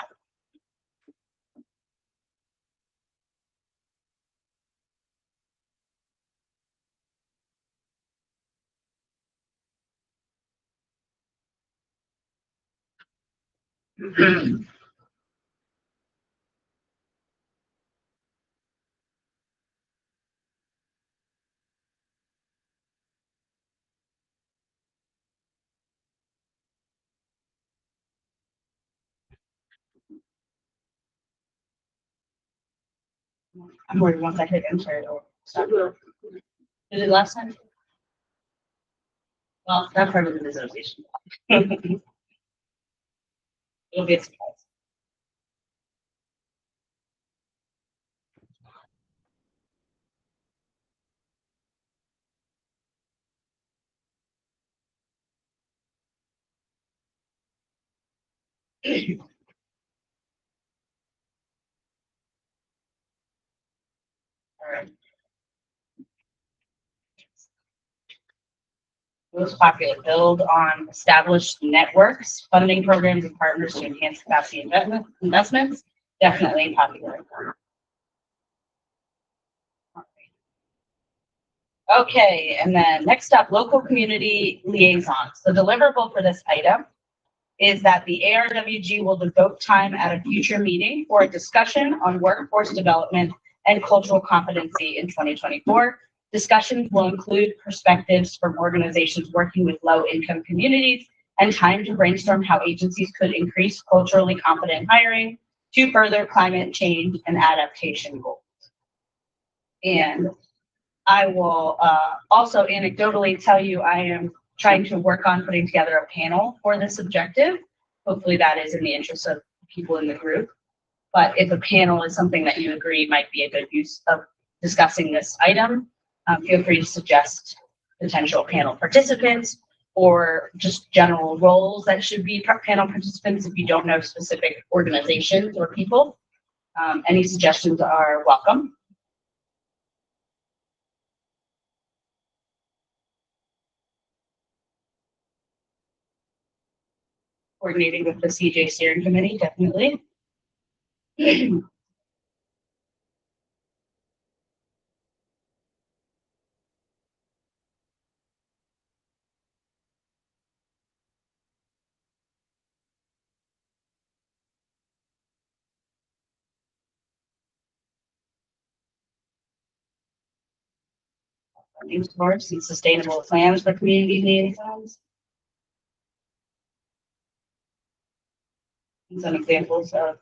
I'm worried once I hit enter, it'll stop. Did it last time? Well, that's part of the visualization. It'll be a surprise. All right. Most popular, build on established networks, funding programs and partners to enhance capacity investments. Definitely popular. Okay, and then next up, local community liaisons. The deliverable for this item is that the ARWG will devote time at a future meeting for a discussion on workforce development and cultural competency in 2024. Discussions will include perspectives from organizations working with low-income communities and time to brainstorm how agencies could increase culturally competent hiring to further climate change and adaptation goals. And I will also anecdotally tell you I am trying to work on putting together a panel for this objective. Hopefully that is in the interest of people in the group. But if a panel is something that you agree might be a good use of discussing this item, feel free to suggest potential panel participants or just general roles that should be panel participants if you don't know specific organizations or people. Any suggestions are welcome. Coordinating with the CJ steering committee, definitely. Funding source and sustainable plans for community liaisons. And some examples of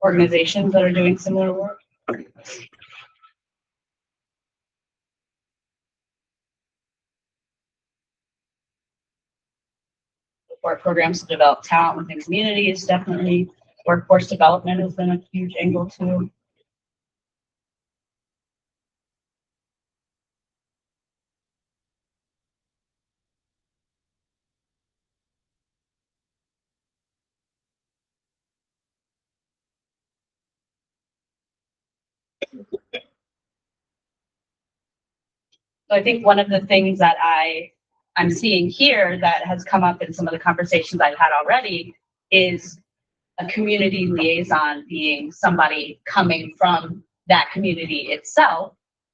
organizations that are doing similar work. Support programs to develop talent within communities, definitely. Workforce development has been a huge angle too. So I think one of the things that I'm seeing here that has come up in some of the conversations I've had already is a community liaison being somebody coming from that community itself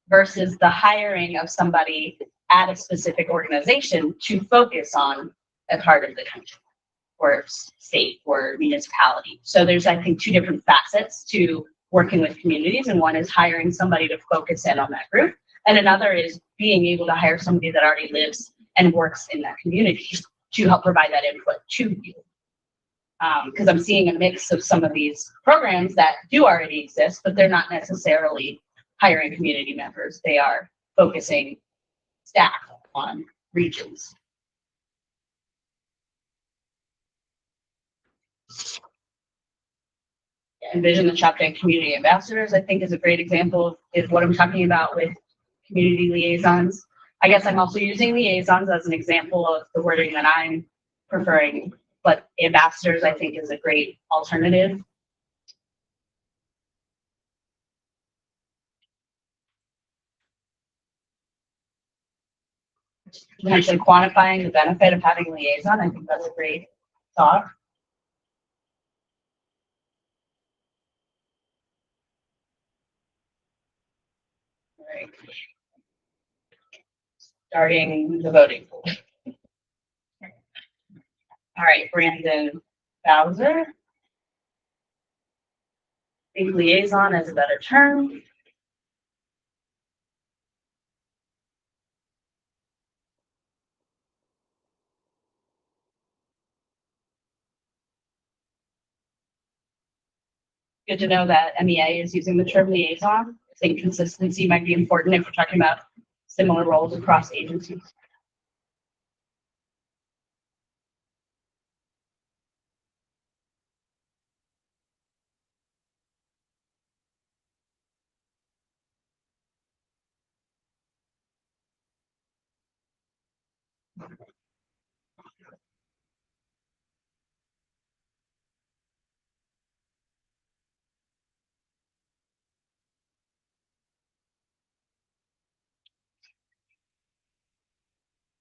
versus the hiring of somebody at a specific organization to focus on a part of the country or state or municipality. So there's, I think, two different facets to working with communities, and one is hiring somebody to focus in on that group, and another is being able to hire somebody that already lives and works in that community to help provide that input to you. Because I'm seeing a mix of some of these programs that do already exist, but they're not necessarily hiring community members. They are focusing staff on regions. Envision the Chapter community ambassadors, I think, is a great example of what I'm talking about with community liaisons. I guess I'm also using liaisons as an example of the wording that I'm preferring, but ambassadors, I think, is a great alternative. Potentially quantifying the benefit of having a liaison, I think that's a great thought. All right. Starting the voting pool. All right, Brandon Bowser. I think liaison is a better term. Good to know that MEA is using the term liaison. I think consistency might be important if we're talking about similar roles across agencies.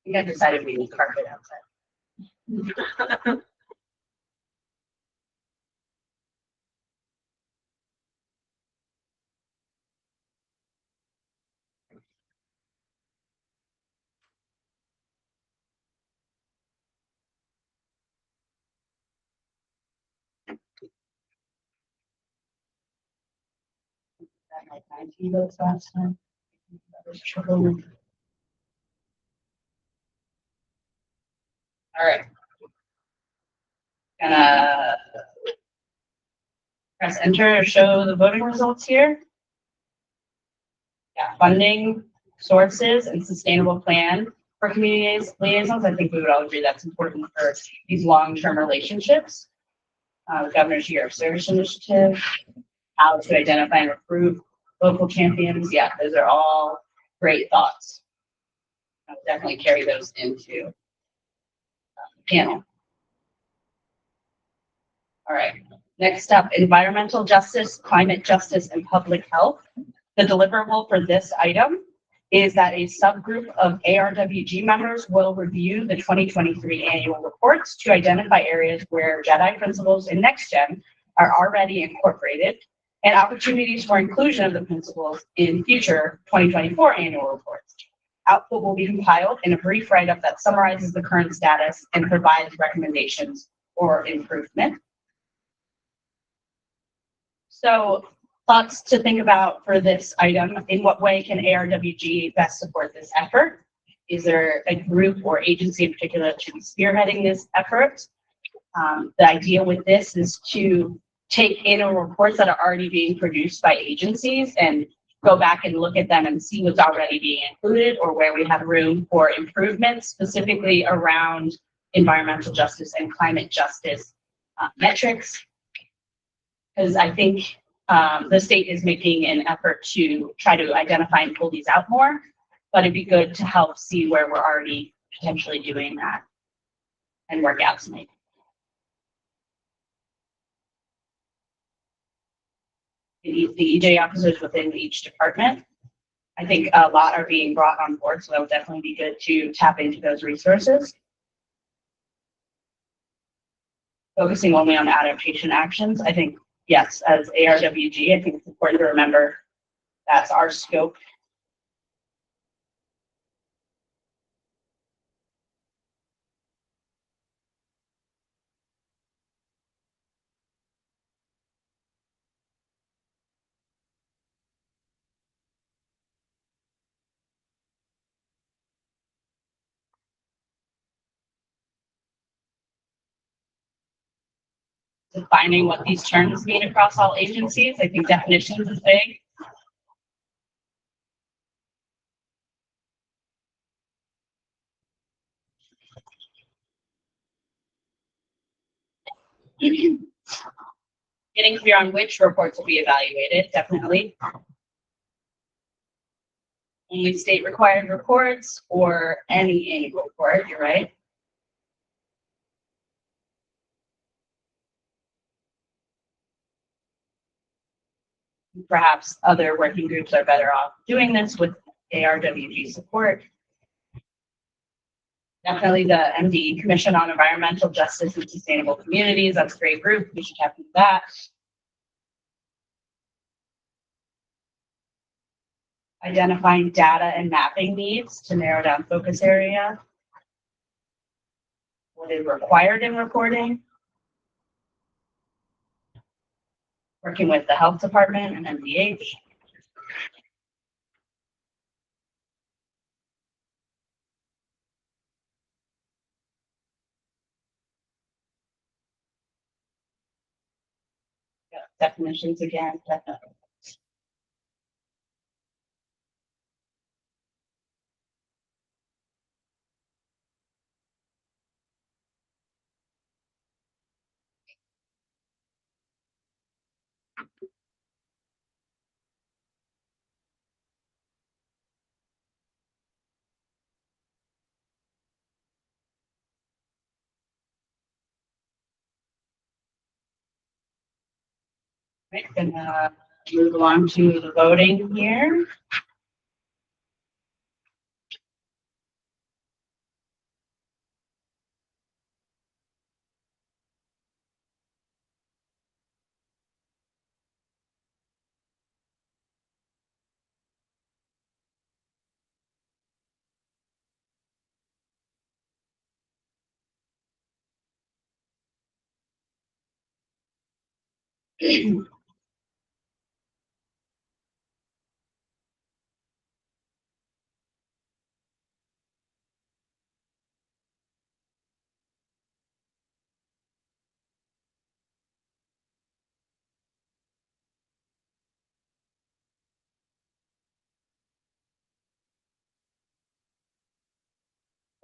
We got decided we need carpet outside. That like 19 votes last time. That was trouble. All right. Gonna press enter to show the voting results here. Yeah, funding, sources, and sustainable plan for community liaisons. I think we would all agree that's important for these long-term relationships. The Governor's Year of Service Initiative, how to identify and recruit local champions. Yeah, those are all great thoughts. I'll definitely carry those into the panel. All right, next up, environmental justice, climate justice, and public health. The deliverable for this item is that a subgroup of ARWG members will review the 2023 annual reports to identify areas where JEDI principles in NextGen are already incorporated and opportunities for inclusion of the principles in future 2024 annual reports. Output will be compiled in a brief write-up that summarizes the current status and provides recommendations for improvement. So, thoughts to think about for this item. In what way can ARWG best support this effort? Is there a group or agency in particular that should be spearheading this effort? The idea with this is to take annual reports that are already being produced by agencies and go back and look at them and see what's already being included or where we have room for improvement, specifically around environmental justice and climate justice metrics. Because I think the state is making an effort to try to identify and pull these out more, but it'd be good to help see where we're already potentially doing that and where gaps may be. The EJ officers within each department, I think a lot are being brought on board, so that would definitely be good to tap into those resources. Focusing only on adaptation actions, I think, yes, as ARWG, I think it's important to remember that's our scope. Defining what these terms mean across all agencies. I think definitions is big. Getting clear on which reports will be evaluated, definitely. Only state required reports or any annual report, you're right. Perhaps other working groups are better off doing this with ARWG support. Definitely the MDE Commission on Environmental Justice and Sustainable Communities. That's a great group. We should tap into that. Identifying data and mapping needs to narrow down focus area. What is required in reporting. Working with the health department and MDH. definitions again, definitely. Right, gonna move along to the voting here.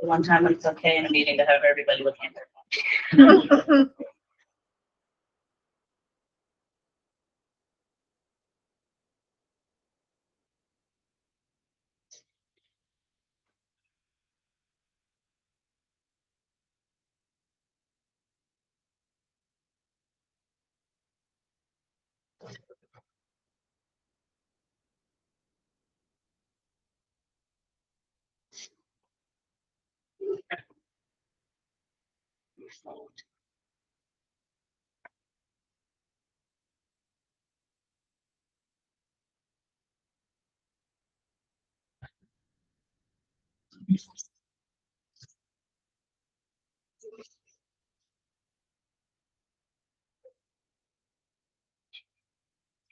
The one time when it's okay in a meeting to have everybody looking at their phone.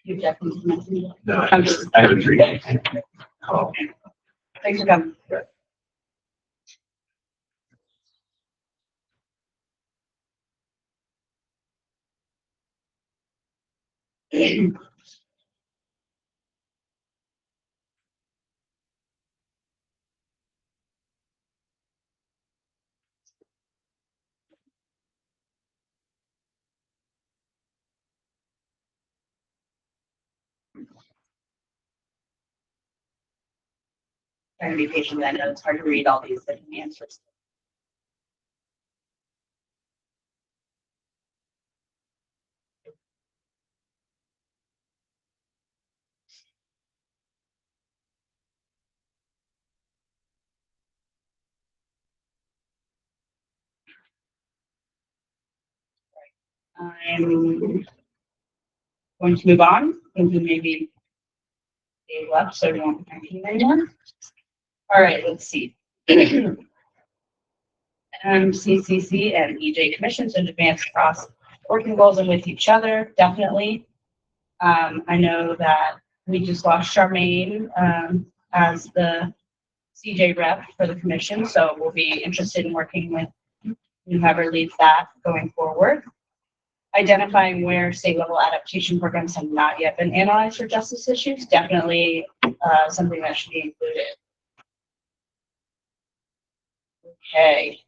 You definitely mentioned it. No, I have a dream. Oh. Thanks for coming. Trying to be patient, I know it's hard to read all these different answers. I'm going to move on into maybe a left, so we won't mention anyone. All right, let's see. CCC and EJ commissions in advance across working goals and with each other, definitely. I know that we just lost Charmaine as the CJ rep for the commission, so we'll be interested in working with whoever leads that going forward. Identifying where state level adaptation programs have not yet been analyzed for justice issues, definitely something that should be included. Okay.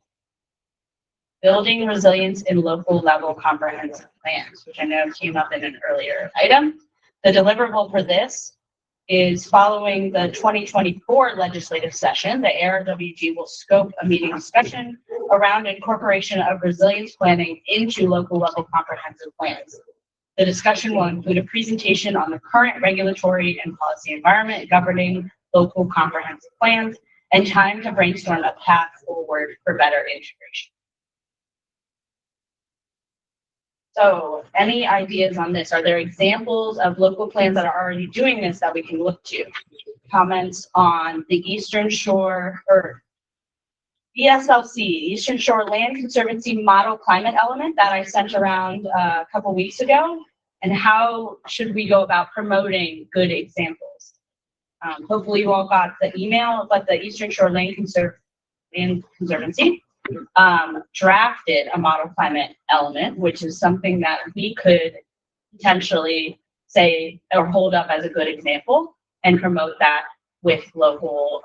Building resilience in local level comprehensive plans, which I know came up in an earlier item. The deliverable for this is following the 2024 legislative session, the ARWG will scope a meeting discussion around incorporation of resilience planning into local level comprehensive plans. The discussion will include a presentation on the current regulatory and policy environment governing local comprehensive plans and time to brainstorm a path forward for better integration. So any ideas on this? Are there examples of local plans that are already doing this that we can look to? Comments on the Eastern Shore or ESLC, Eastern Shore Land Conservancy Model Climate Element that I sent around a couple weeks ago, and how should we go about promoting good examples? Hopefully you all got the email, but the Eastern Shore Land Conservancy drafted a model climate element, which is something that we could potentially say or hold up as a good example and promote that with local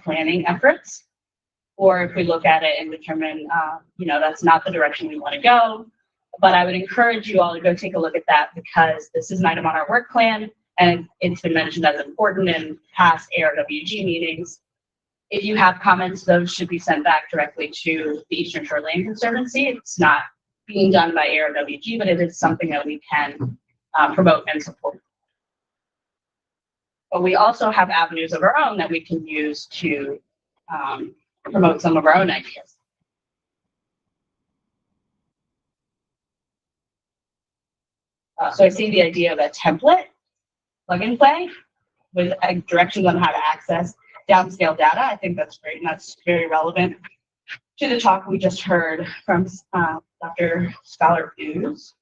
planning efforts. Or if we look at it and determine, that's not the direction we want to go. But I would encourage you all to go take a look at that because this is an item on our work plan and it's been mentioned as important in past ARWG meetings. If you have comments, those should be sent back directly to the Eastern Shore Land Conservancy. It's not being done by ARWG, but it is something that we can promote and support. But we also have avenues of our own that we can use to promote some of our own ideas. So I see the idea of a template, plug and play, with directions on how to access downscale data. I think that's great, and that's very relevant to the talk we just heard from Dr. Scholar Hughes.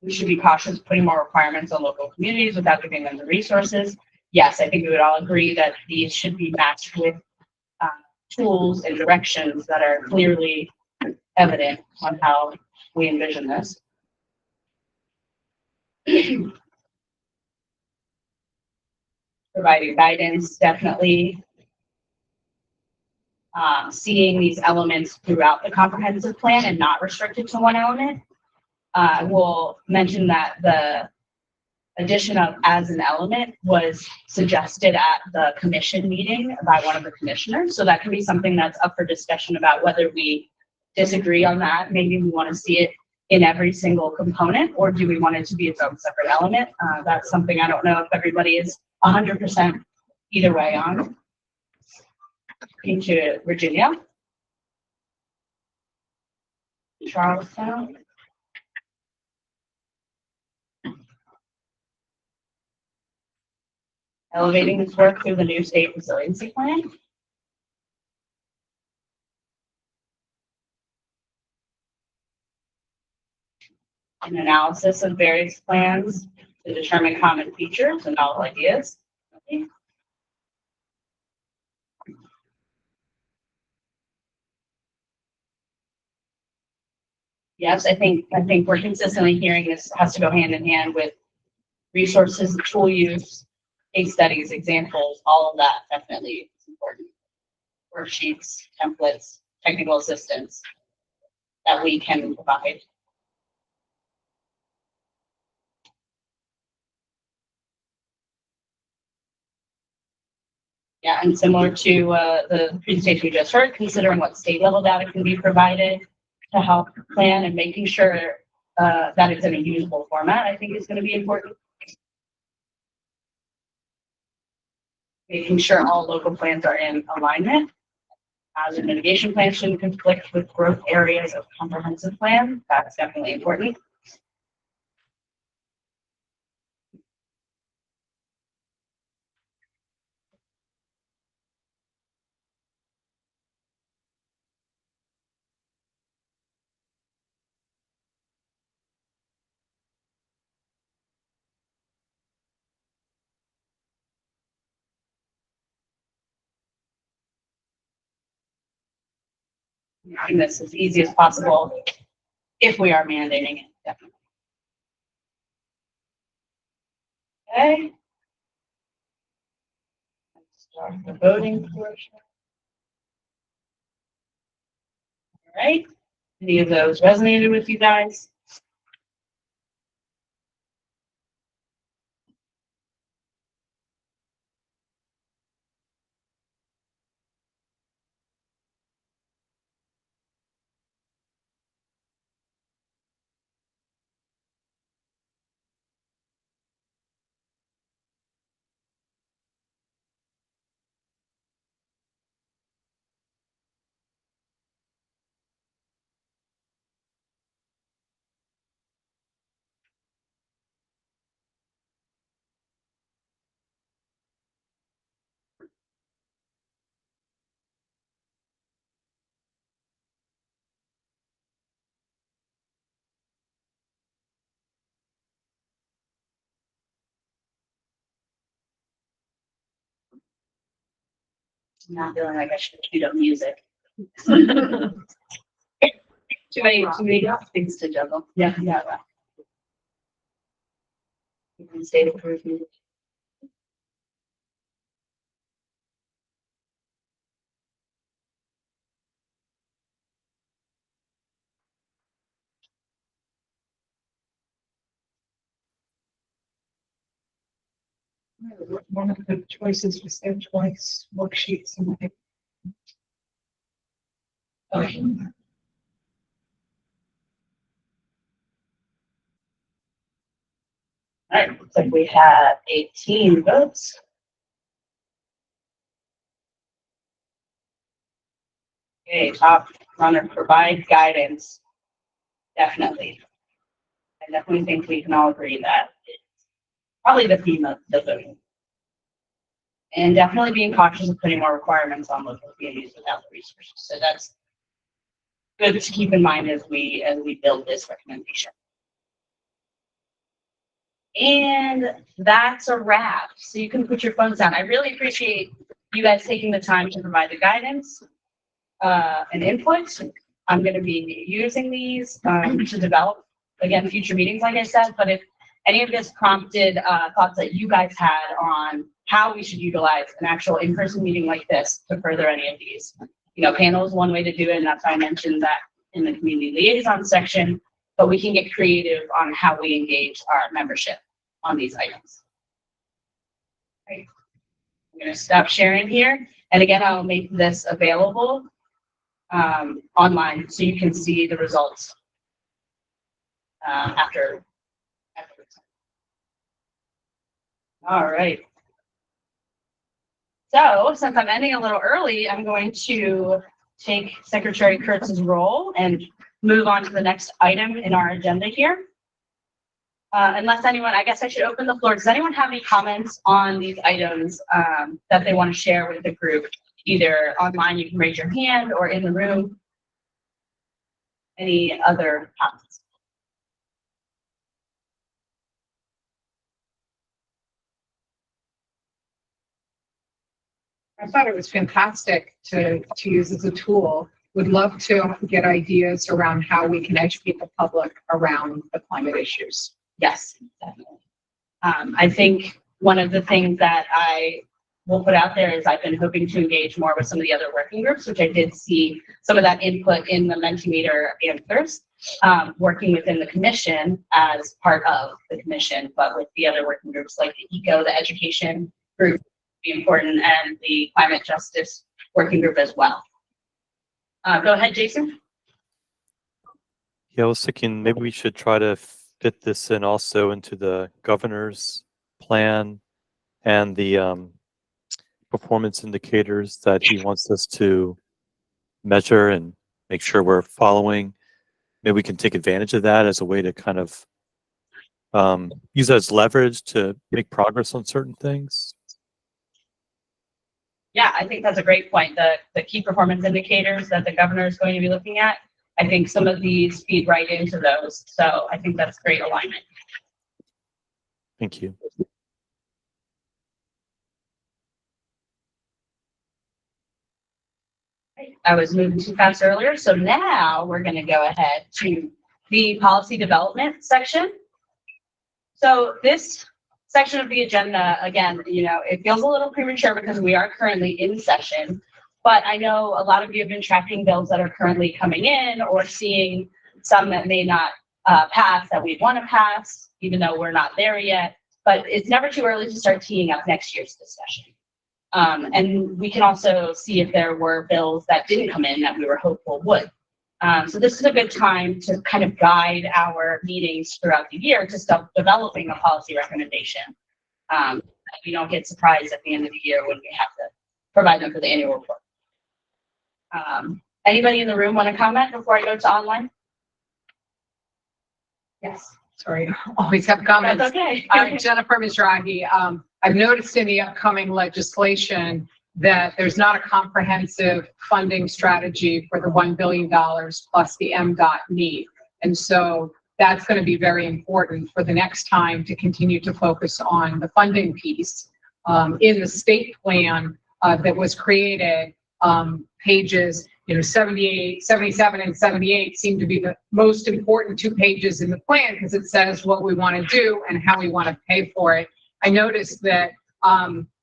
We should be cautious putting more requirements on local communities without giving them the resources. Yes, I think we would all agree that these should be matched with tools and directions that are clearly evident on how we envision this. Providing guidance, definitely. Seeing these elements throughout the comprehensive plan and not restricted to one element. We'll mention that the addition of as an element was suggested at the commission meeting by one of the commissioners. So that can be something that's up for discussion about whether we disagree on that. Maybe we want to see it in every single component, or do we want it to be its own separate element? That's something I don't know if everybody is 100% either way on. Into Virginia. Charlestown. Elevating this work through the new state resiliency plan. An analysis of various plans to determine common features and novel ideas. Okay. Yes, I think we're consistently hearing this has to go hand in hand with resources, tool use, case studies, examples, all of that definitely is important. Worksheets, templates, technical assistance that we can provide. Yeah, and similar to the presentation we just heard, considering what state level data can be provided to help plan and making sure that it's in a usable format, I think is going to be important. Making sure all local plans are in alignment. Hazard mitigation plan shouldn't conflict with growth areas of comprehensive plan. That's definitely important. Making this as easy as possible if we are mandating it, definitely. Okay. Let's start the voting portion. All right. Any of those resonated with you guys? I'm not feeling like I should have queued up music. Too many things to juggle. Yeah. State approved. One of the choices was their choice worksheets. All right, looks like we have 18 votes. Okay, top runner, provide guidance. Definitely. I definitely think we can all agree that it's probably the theme of the voting. And definitely being cautious of putting more requirements on local communities without the resources. So that's good to keep in mind as we build this recommendation. And that's a wrap. So you can put your phones down. I really appreciate you guys taking the time to provide the guidance and input. I'm going to be using these to develop, again, future meetings, like I said. But if any of this prompted thoughts that you guys had on how we should utilize an actual in-person meeting like this to further any of these, panel is one way to do it. And that's why I mentioned that in the community liaison section. But we can get creative on how we engage our membership on these items. Right. I'm going to stop sharing here. And again, I'll make this available online so you can see the results after. All right. So since I'm ending a little early, I'm going to take Secretary Kurtz's role and move on to the next item in our agenda here. Unless anyone, I guess I should open the floor. Does anyone have any comments on these items that they want to share with the group? Either online, you can raise your hand, or in the room. Any other comments? I thought it was fantastic to use as a tool. Would love to get ideas around how we can educate the public around the climate issues. Yes, definitely. I think one of the things that I will put out there is I've been hoping to engage more with some of the other working groups, which I did see some of that input in the Mentimeter answers, working within the commission as part of the commission, but with the other working groups like the ECO, the education group, be important, and the climate justice working group as well. Go ahead, Jason. Yeah, I was thinking maybe we should try to fit this in also into the governor's plan and the performance indicators that he wants us to measure and make sure we're following. Maybe we can take advantage of that as a way to kind of use that as leverage to make progress on certain things. Yeah, I think that's a great point. The key performance indicators that the governor is going to be looking at, I think some of these feed right into those. So I think that's great alignment. Thank you. I was moving too fast earlier. So now we're going to go ahead to the policy development section. So this section of the agenda, again, it feels a little premature because we are currently in session, but I know a lot of you have been tracking bills that are currently coming in or seeing some that may not pass that we want to pass, even though we're not there yet. But it's never too early to start teeing up next year's discussion. And we can also see if there were bills that didn't come in that we were hopeful would. So this is a good time to kind of guide our meetings throughout the year to start developing a policy recommendation. We don't get surprised at the end of the year when we have to provide them for the annual report. Anybody in the room want to comment before I go to online? Yes. Sorry, always have comments. That's okay. Jennifer Mizrahi. I've noticed in the upcoming legislation that there's not a comprehensive funding strategy for the $1 billion plus the MDOT need. And so that's going to be very important for the next time to continue to focus on the funding piece. In the state plan that was created, pages 78, 77, and 78 seem to be the most important 2 pages in the plan because it says what we want to do and how we want to pay for it. I noticed that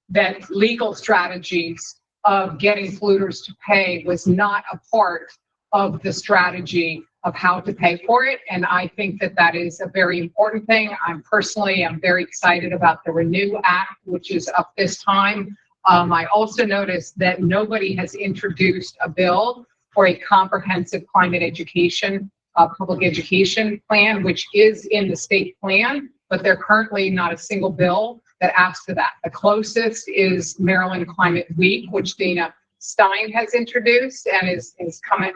that legal strategies of getting polluters to pay was not a part of the strategy of how to pay for it. And I think that that is a very important thing. I'm very excited about the Renew Act, which is up this time. I also noticed that nobody has introduced a bill for a comprehensive climate education, public education plan, which is in the state plan, but they're currently not a single bill that asks for that. The closest is Maryland Climate Week, which Dana Stein has introduced and is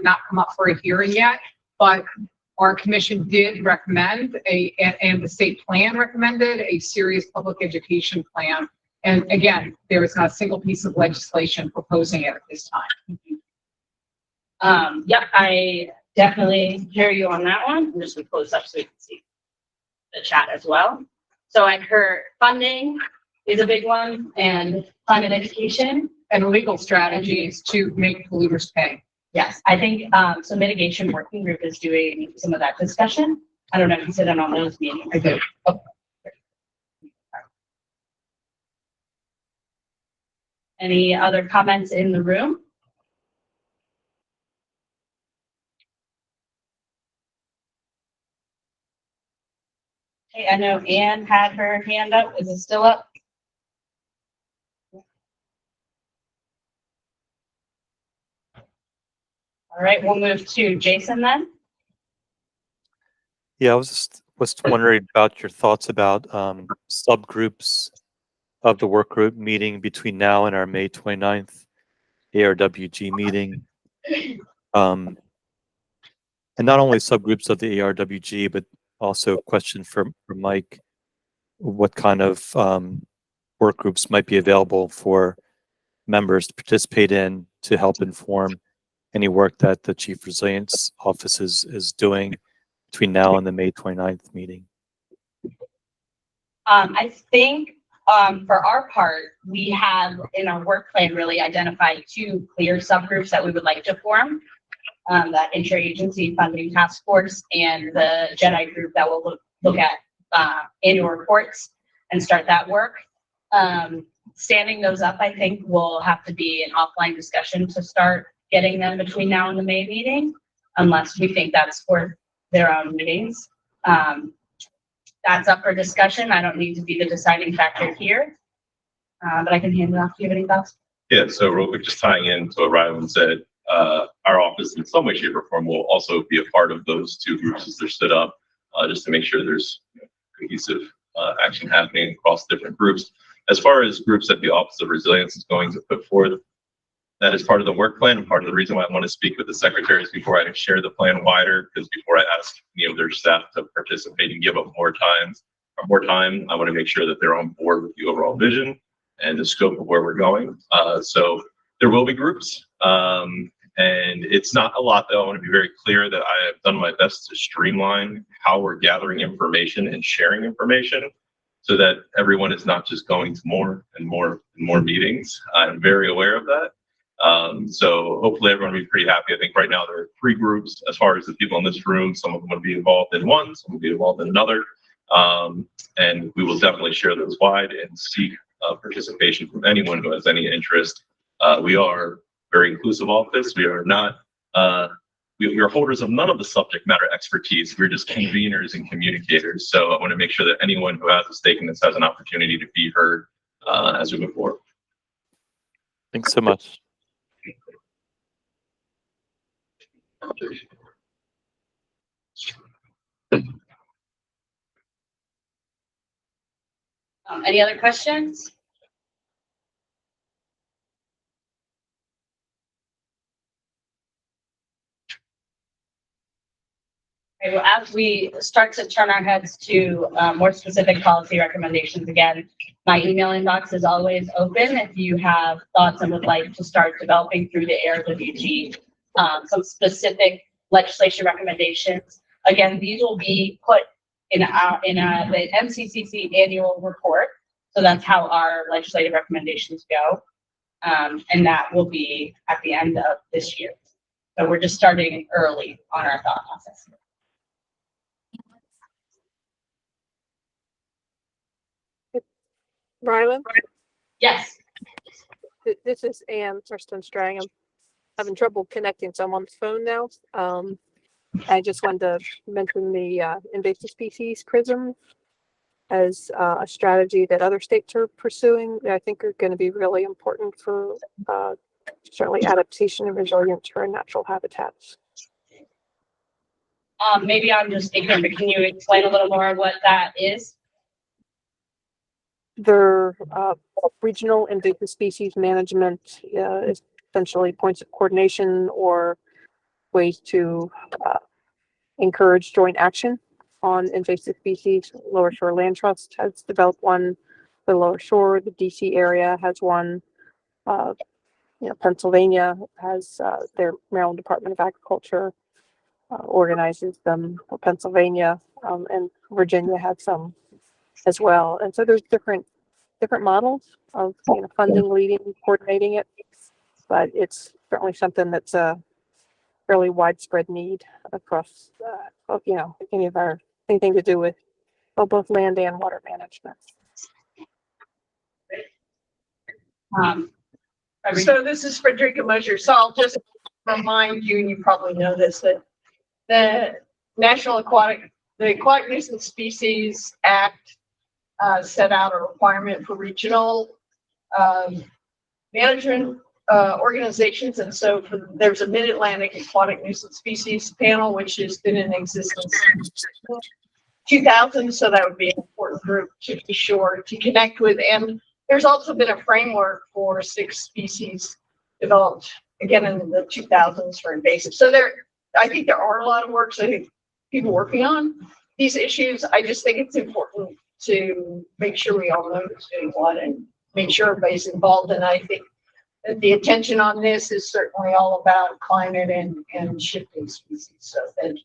not come up for a hearing yet, but our commission did recommend and the state plan recommended a serious public education plan. And again, there is not a single piece of legislation proposing it at this time. Yep, I definitely hear you on that one. I'm just gonna close up so you can see the chat as well. So I've heard funding is a big one and climate education. And legal strategies to make polluters pay. Yes, I think so mitigation working group is doing some of that discussion. I don't know if you sit in on those meetings. I do. Oh. Any other comments in the room? Okay, I know Anne had her hand up. Is it still up? All right, we'll move to Jason then. Yeah, I was wondering about your thoughts about subgroups of the work group meeting between now and our May 29th ARWG meeting. And not only subgroups of the ARWG, but also a question for Mike, what kind of work groups might be available for members to participate in to help inform any work that the Chief Resilience Office is doing between now and the May 29th meeting? I think for our part, we have in our work plan really identified 2 clear subgroups that we would like to form. That interagency funding task force and the JEDI group that will look at annual reports and start that work. Standing those up, I think, will have to be an offline discussion to start getting them between now and the May meeting, unless we think that's for their own meetings. That's up for discussion. I don't need to be the deciding factor here, but I can hand it off. Do you have any thoughts? Yeah, so real quick, just tying in to what Rylan said, our office in some way, shape, or form will also be a part of those 2 groups as they're stood up, just to make sure there's cohesive action happening across different groups. As far as groups that the Office of Resilience is going to put forth, that is part of the work plan and part of the reason why I want to speak with the secretaries before I share the plan wider, because before I ask their staff to participate and give up more time, I want to make sure that they're on board with the overall vision and the scope of where we're going. So there will be groups, and it's not a lot though. I want to be very clear that I have done my best to streamline how we're gathering information and sharing information so that everyone is not just going to more and more and more meetings. I'm very aware of that. So hopefully everyone will be pretty happy. I think right now there are 3 groups as far as the people in this room. Some of them will be involved in one, some will be involved in another. And we will definitely share those wide and seek participation from anyone who has any interest. We are very inclusive office. We are not, we are holders of none of the subject matter expertise. We're just conveners and communicators. So I want to make sure that anyone who has a stake in this has an opportunity to be heard as we move forward. Thanks so much. Any other questions? Okay, well, as we start to turn our heads to more specific policy recommendations, again, my email inbox is always open if you have thoughts and would like to start developing through the ARWG some specific legislation recommendations. Again, these will be put in the MCCC annual report. So that's how our legislative recommendations go. And that will be at the end of this year. So we're just starting early on our thought process. Rylan, Yes. this is Ann Thurston Strang. I'm having trouble connecting, so I'm on the phone now. I just wanted to mention the invasive species prism as a strategy that other states are pursuing that I think are going to be really important for certainly adaptation and resilience for natural habitats. Maybe I'm just ignorant, but can you explain a little more what that is? Their regional invasive species management is essentially points of coordination or ways to encourage joint action on invasive species. Lower Shore Land Trust has developed one. The Lower Shore, the DC area has one. Pennsylvania has their Maryland Department of Agriculture organizes them for Pennsylvania, and Virginia had some as well. And so there's different models of funding, leading, coordinating it, but it's certainly something that's a fairly widespread need across anything to do with both land and water management. So this is Frederica Mosher. So I'll just remind you, and you probably know this, that the Aquatic Nuisance Species Act set out a requirement for regional management organizations. And so there's a Mid-Atlantic Aquatic Nuisance Species Panel, which has been in existence since 2000. So that would be an important group to be sure to connect with. And there's also been a framework for 6 species developed again in the 2000s for invasive. So I think there are a lot of works, I think, people working on these issues. I just think it's important to make sure we all know who's doing what and make sure everybody's involved. And I think that the attention on this is certainly all about climate and shifting species. So thank you.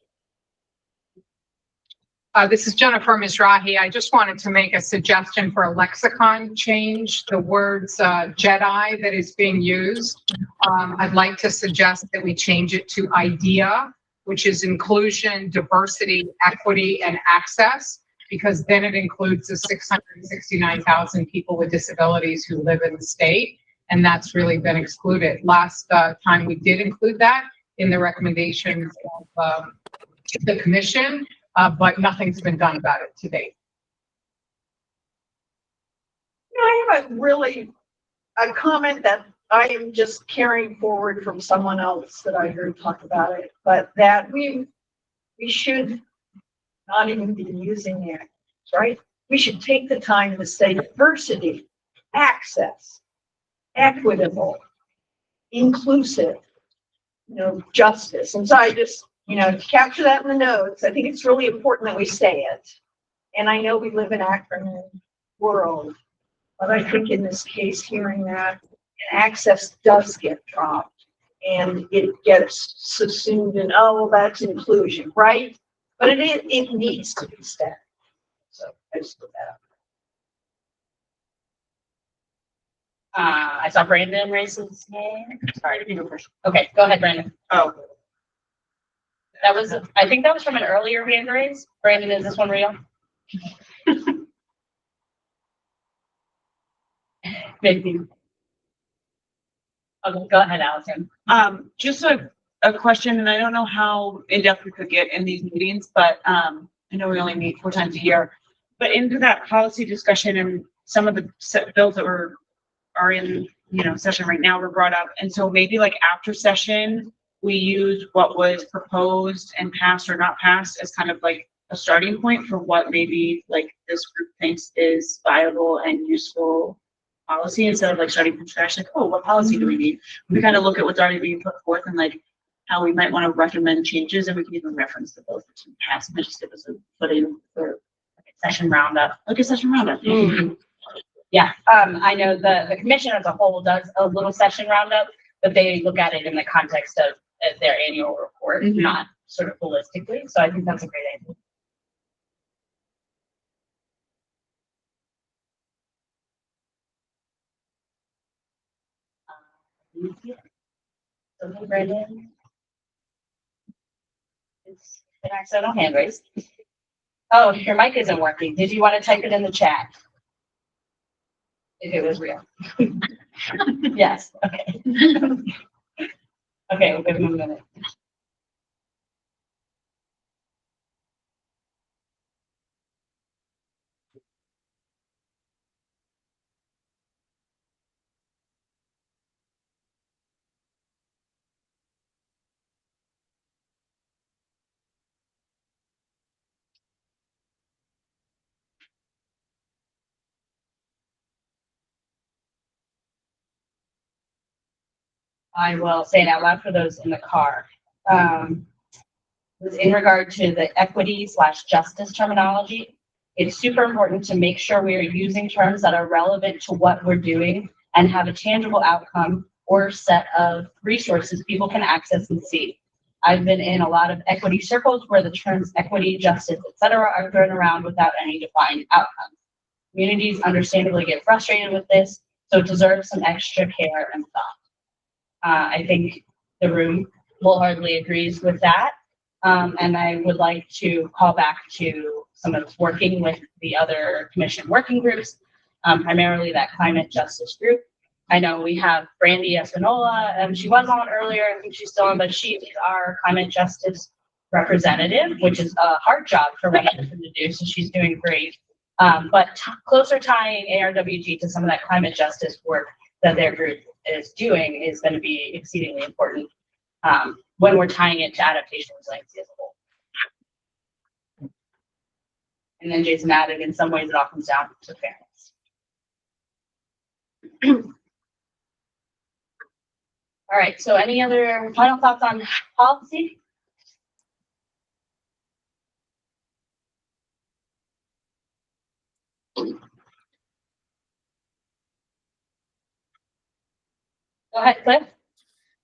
This is Jennifer Mizrahi. I just wanted to make a suggestion for a lexicon change. The words Jedi that is being used, I'd like to suggest that we change it to IDEA, which is inclusion, diversity, equity, and access, because then it includes the 669,000 people with disabilities who live in the state, and that's really been excluded. Last time we did include that in the recommendations of the commission, but nothing's been done about it to date. I have a comment that I am just carrying forward from someone else that I heard talk about it, but that we should not even be using it, right? We should take the time to say diversity, access, equitable, inclusive, justice. And so I just, to capture that in the notes, I think it's really important that we say it. And I know we live in an acronym world, but I think in this case, hearing that access does get dropped and it gets subsumed in, oh, well, that's inclusion, right? But it needs to be said. So I just put that up. I saw Brandon raise his hand. Sorry, you go first. Okay, go ahead, Brandon. Oh. I think that was from an earlier hand raise. Brandon, is this one real? Maybe. Okay, go ahead, Allison. Just a question, and I don't know how in-depth we could get in these meetings, but I know we only meet 4 times a year. But into that policy discussion and some of the bills that are in session right now were brought up, and so maybe like after session we use what was proposed and passed or not passed as kind of like a starting point for what maybe like this group thinks is viable and useful policy, instead of like starting from scratch, like, oh, what policy do we need? We kind of look at what's already being put forth and like how we might want to recommend changes, and we can even reference the bills that passed and just give us a put in for Session roundup. a session roundup. Mm-hmm. Yeah, I know the commission as a whole does a little session roundup, but they look at it in the context of their annual report, not sort of holistically. So I think that's a great idea. Okay, Brandon. It's an accidental hand raise. Oh, your mic isn't working. Did you want to type it in the chat? If it was real. Yes, okay. Okay, we'll give him a minute. I will say it out loud for those in the car. In regard to the equity/justice terminology, it's super important to make sure we are using terms that are relevant to what we're doing and have a tangible outcome or set of resources people can access and see. I've been in a lot of equity circles where the terms equity, justice, etc. are thrown around without any defined outcomes. Communities understandably get frustrated with this, so it deserves some extra care and thought. I think the room wholeheartedly agrees with that. And I would like to call back to some of working with the other commission working groups, primarily that climate justice group. I know we have Brandy Espinola, and she was on earlier, I think she's still on, but she is our climate justice representative, which is a hard job for one person to do, so she's doing great. But closer tying ARWG to some of that climate justice work that their group is doing is going to be exceedingly important when we're tying it to adaptation resiliency as a whole. And then Jason added, in some ways, it all comes down to fairness. All right, so any other final thoughts on policy? Go ahead, Cliff.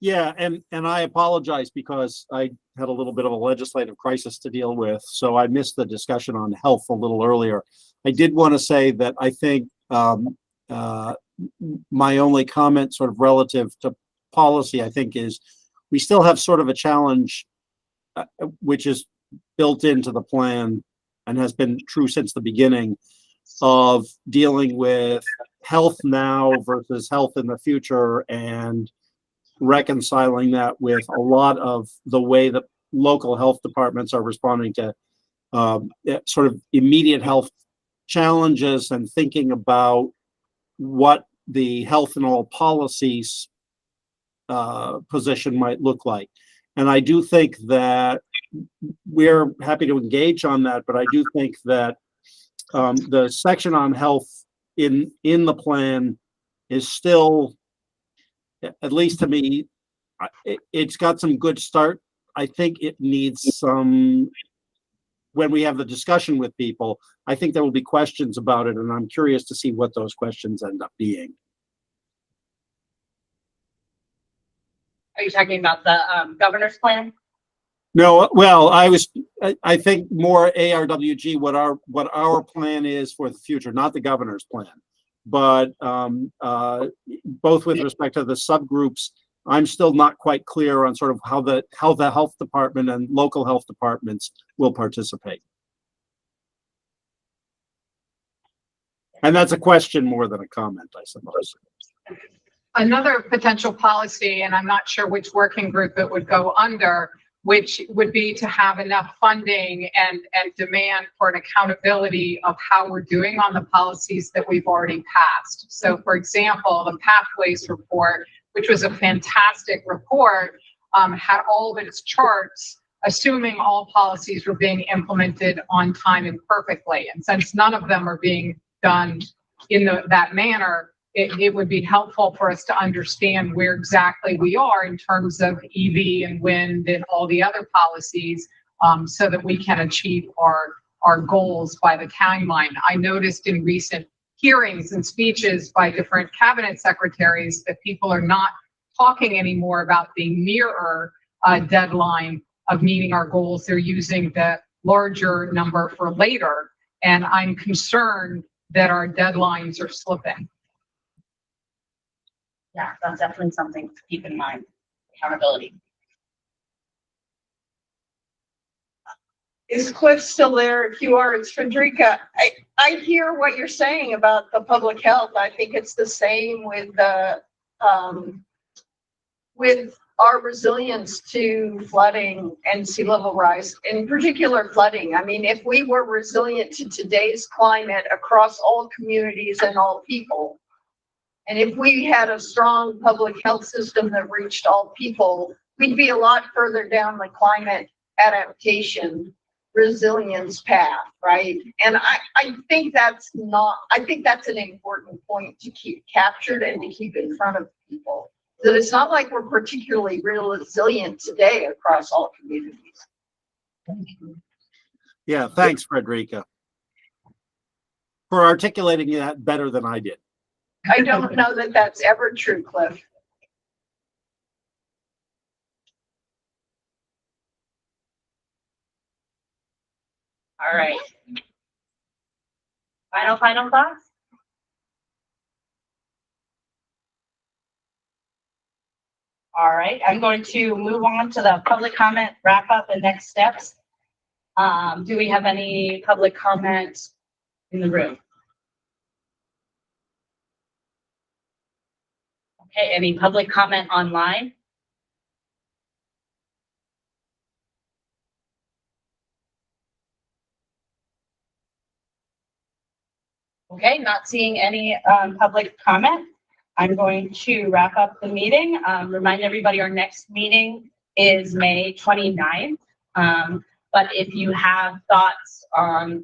Yeah, and I apologize because I had a little bit of a legislative crisis to deal with, so I missed the discussion on health a little earlier. I did want to say that I think my only comment sort of relative to policy, I think, is we still have sort of a challenge, which is built into the plan and has been true since the beginning, of dealing with health now versus health in the future and reconciling that with a lot of the way that local health departments are responding to sort of immediate health challenges and thinking about what the health and all policies position might look like. And I do think that we're happy to engage on that, but I do think that the section on health in the plan is still, at least to me, it's got some good start. I think it needs some, when we have the discussion with people, I think there will be questions about it, and I'm curious to see what those questions end up being. Are you talking about the governor's plan? No, well, I think more ARWG, what our plan is for the future, not the governor's plan, but both with respect to the subgroups, I'm still not quite clear on sort of how the health department and local health departments will participate. And that's a question more than a comment, I suppose. Another potential policy, and I'm not sure which working group it would go under, which would be to have enough funding and demand for an accountability of how we're doing on the policies that we've already passed. So for example, the Pathways report, which was a fantastic report, had all of its charts assuming all policies were being implemented on time and perfectly. And since none of them are being done in that manner, it would be helpful for us to understand where exactly we are in terms of EV and wind and all the other policies, so that we can achieve our goals by the timeline. I noticed in recent hearings and speeches by different cabinet secretaries that people are not talking anymore about the nearer deadline of meeting our goals. They're using the larger number for later. And I'm concerned that our deadlines are slipping. Yeah, that's definitely something to keep in mind. Accountability. Is Cliff still there? If you are, it's Frederica. I hear what you're saying about the public health. I think it's the same with our resilience to flooding and sea level rise, in particular flooding. I mean, if we were resilient to today's climate across all communities and all people, and if we had a strong public health system that reached all people, we'd be a lot further down the climate adaptation resilience path, right? And I think that's an important point to keep captured and to keep in front of people. That it's not like we're particularly resilient today across all communities. Yeah, thanks, Frederica, for articulating that better than I did. I don't know that that's ever true, Cliff. All right. Final thoughts? All right, I'm going to move on to the public comment, wrap up and next steps. Do we have any public comment in the room? Okay, any public comment online? Okay, not seeing any public comment. I'm going to wrap up the meeting. Remind everybody our next meeting is May 29th. But if you have thoughts on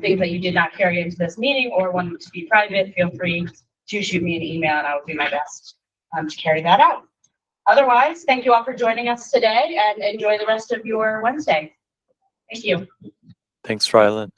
things that you did not carry into this meeting or want to be private, feel free to shoot me an email and I will do my best to carry that out. Otherwise, thank you all for joining us today and enjoy the rest of your Wednesday. Thank you. Thanks, Rylan.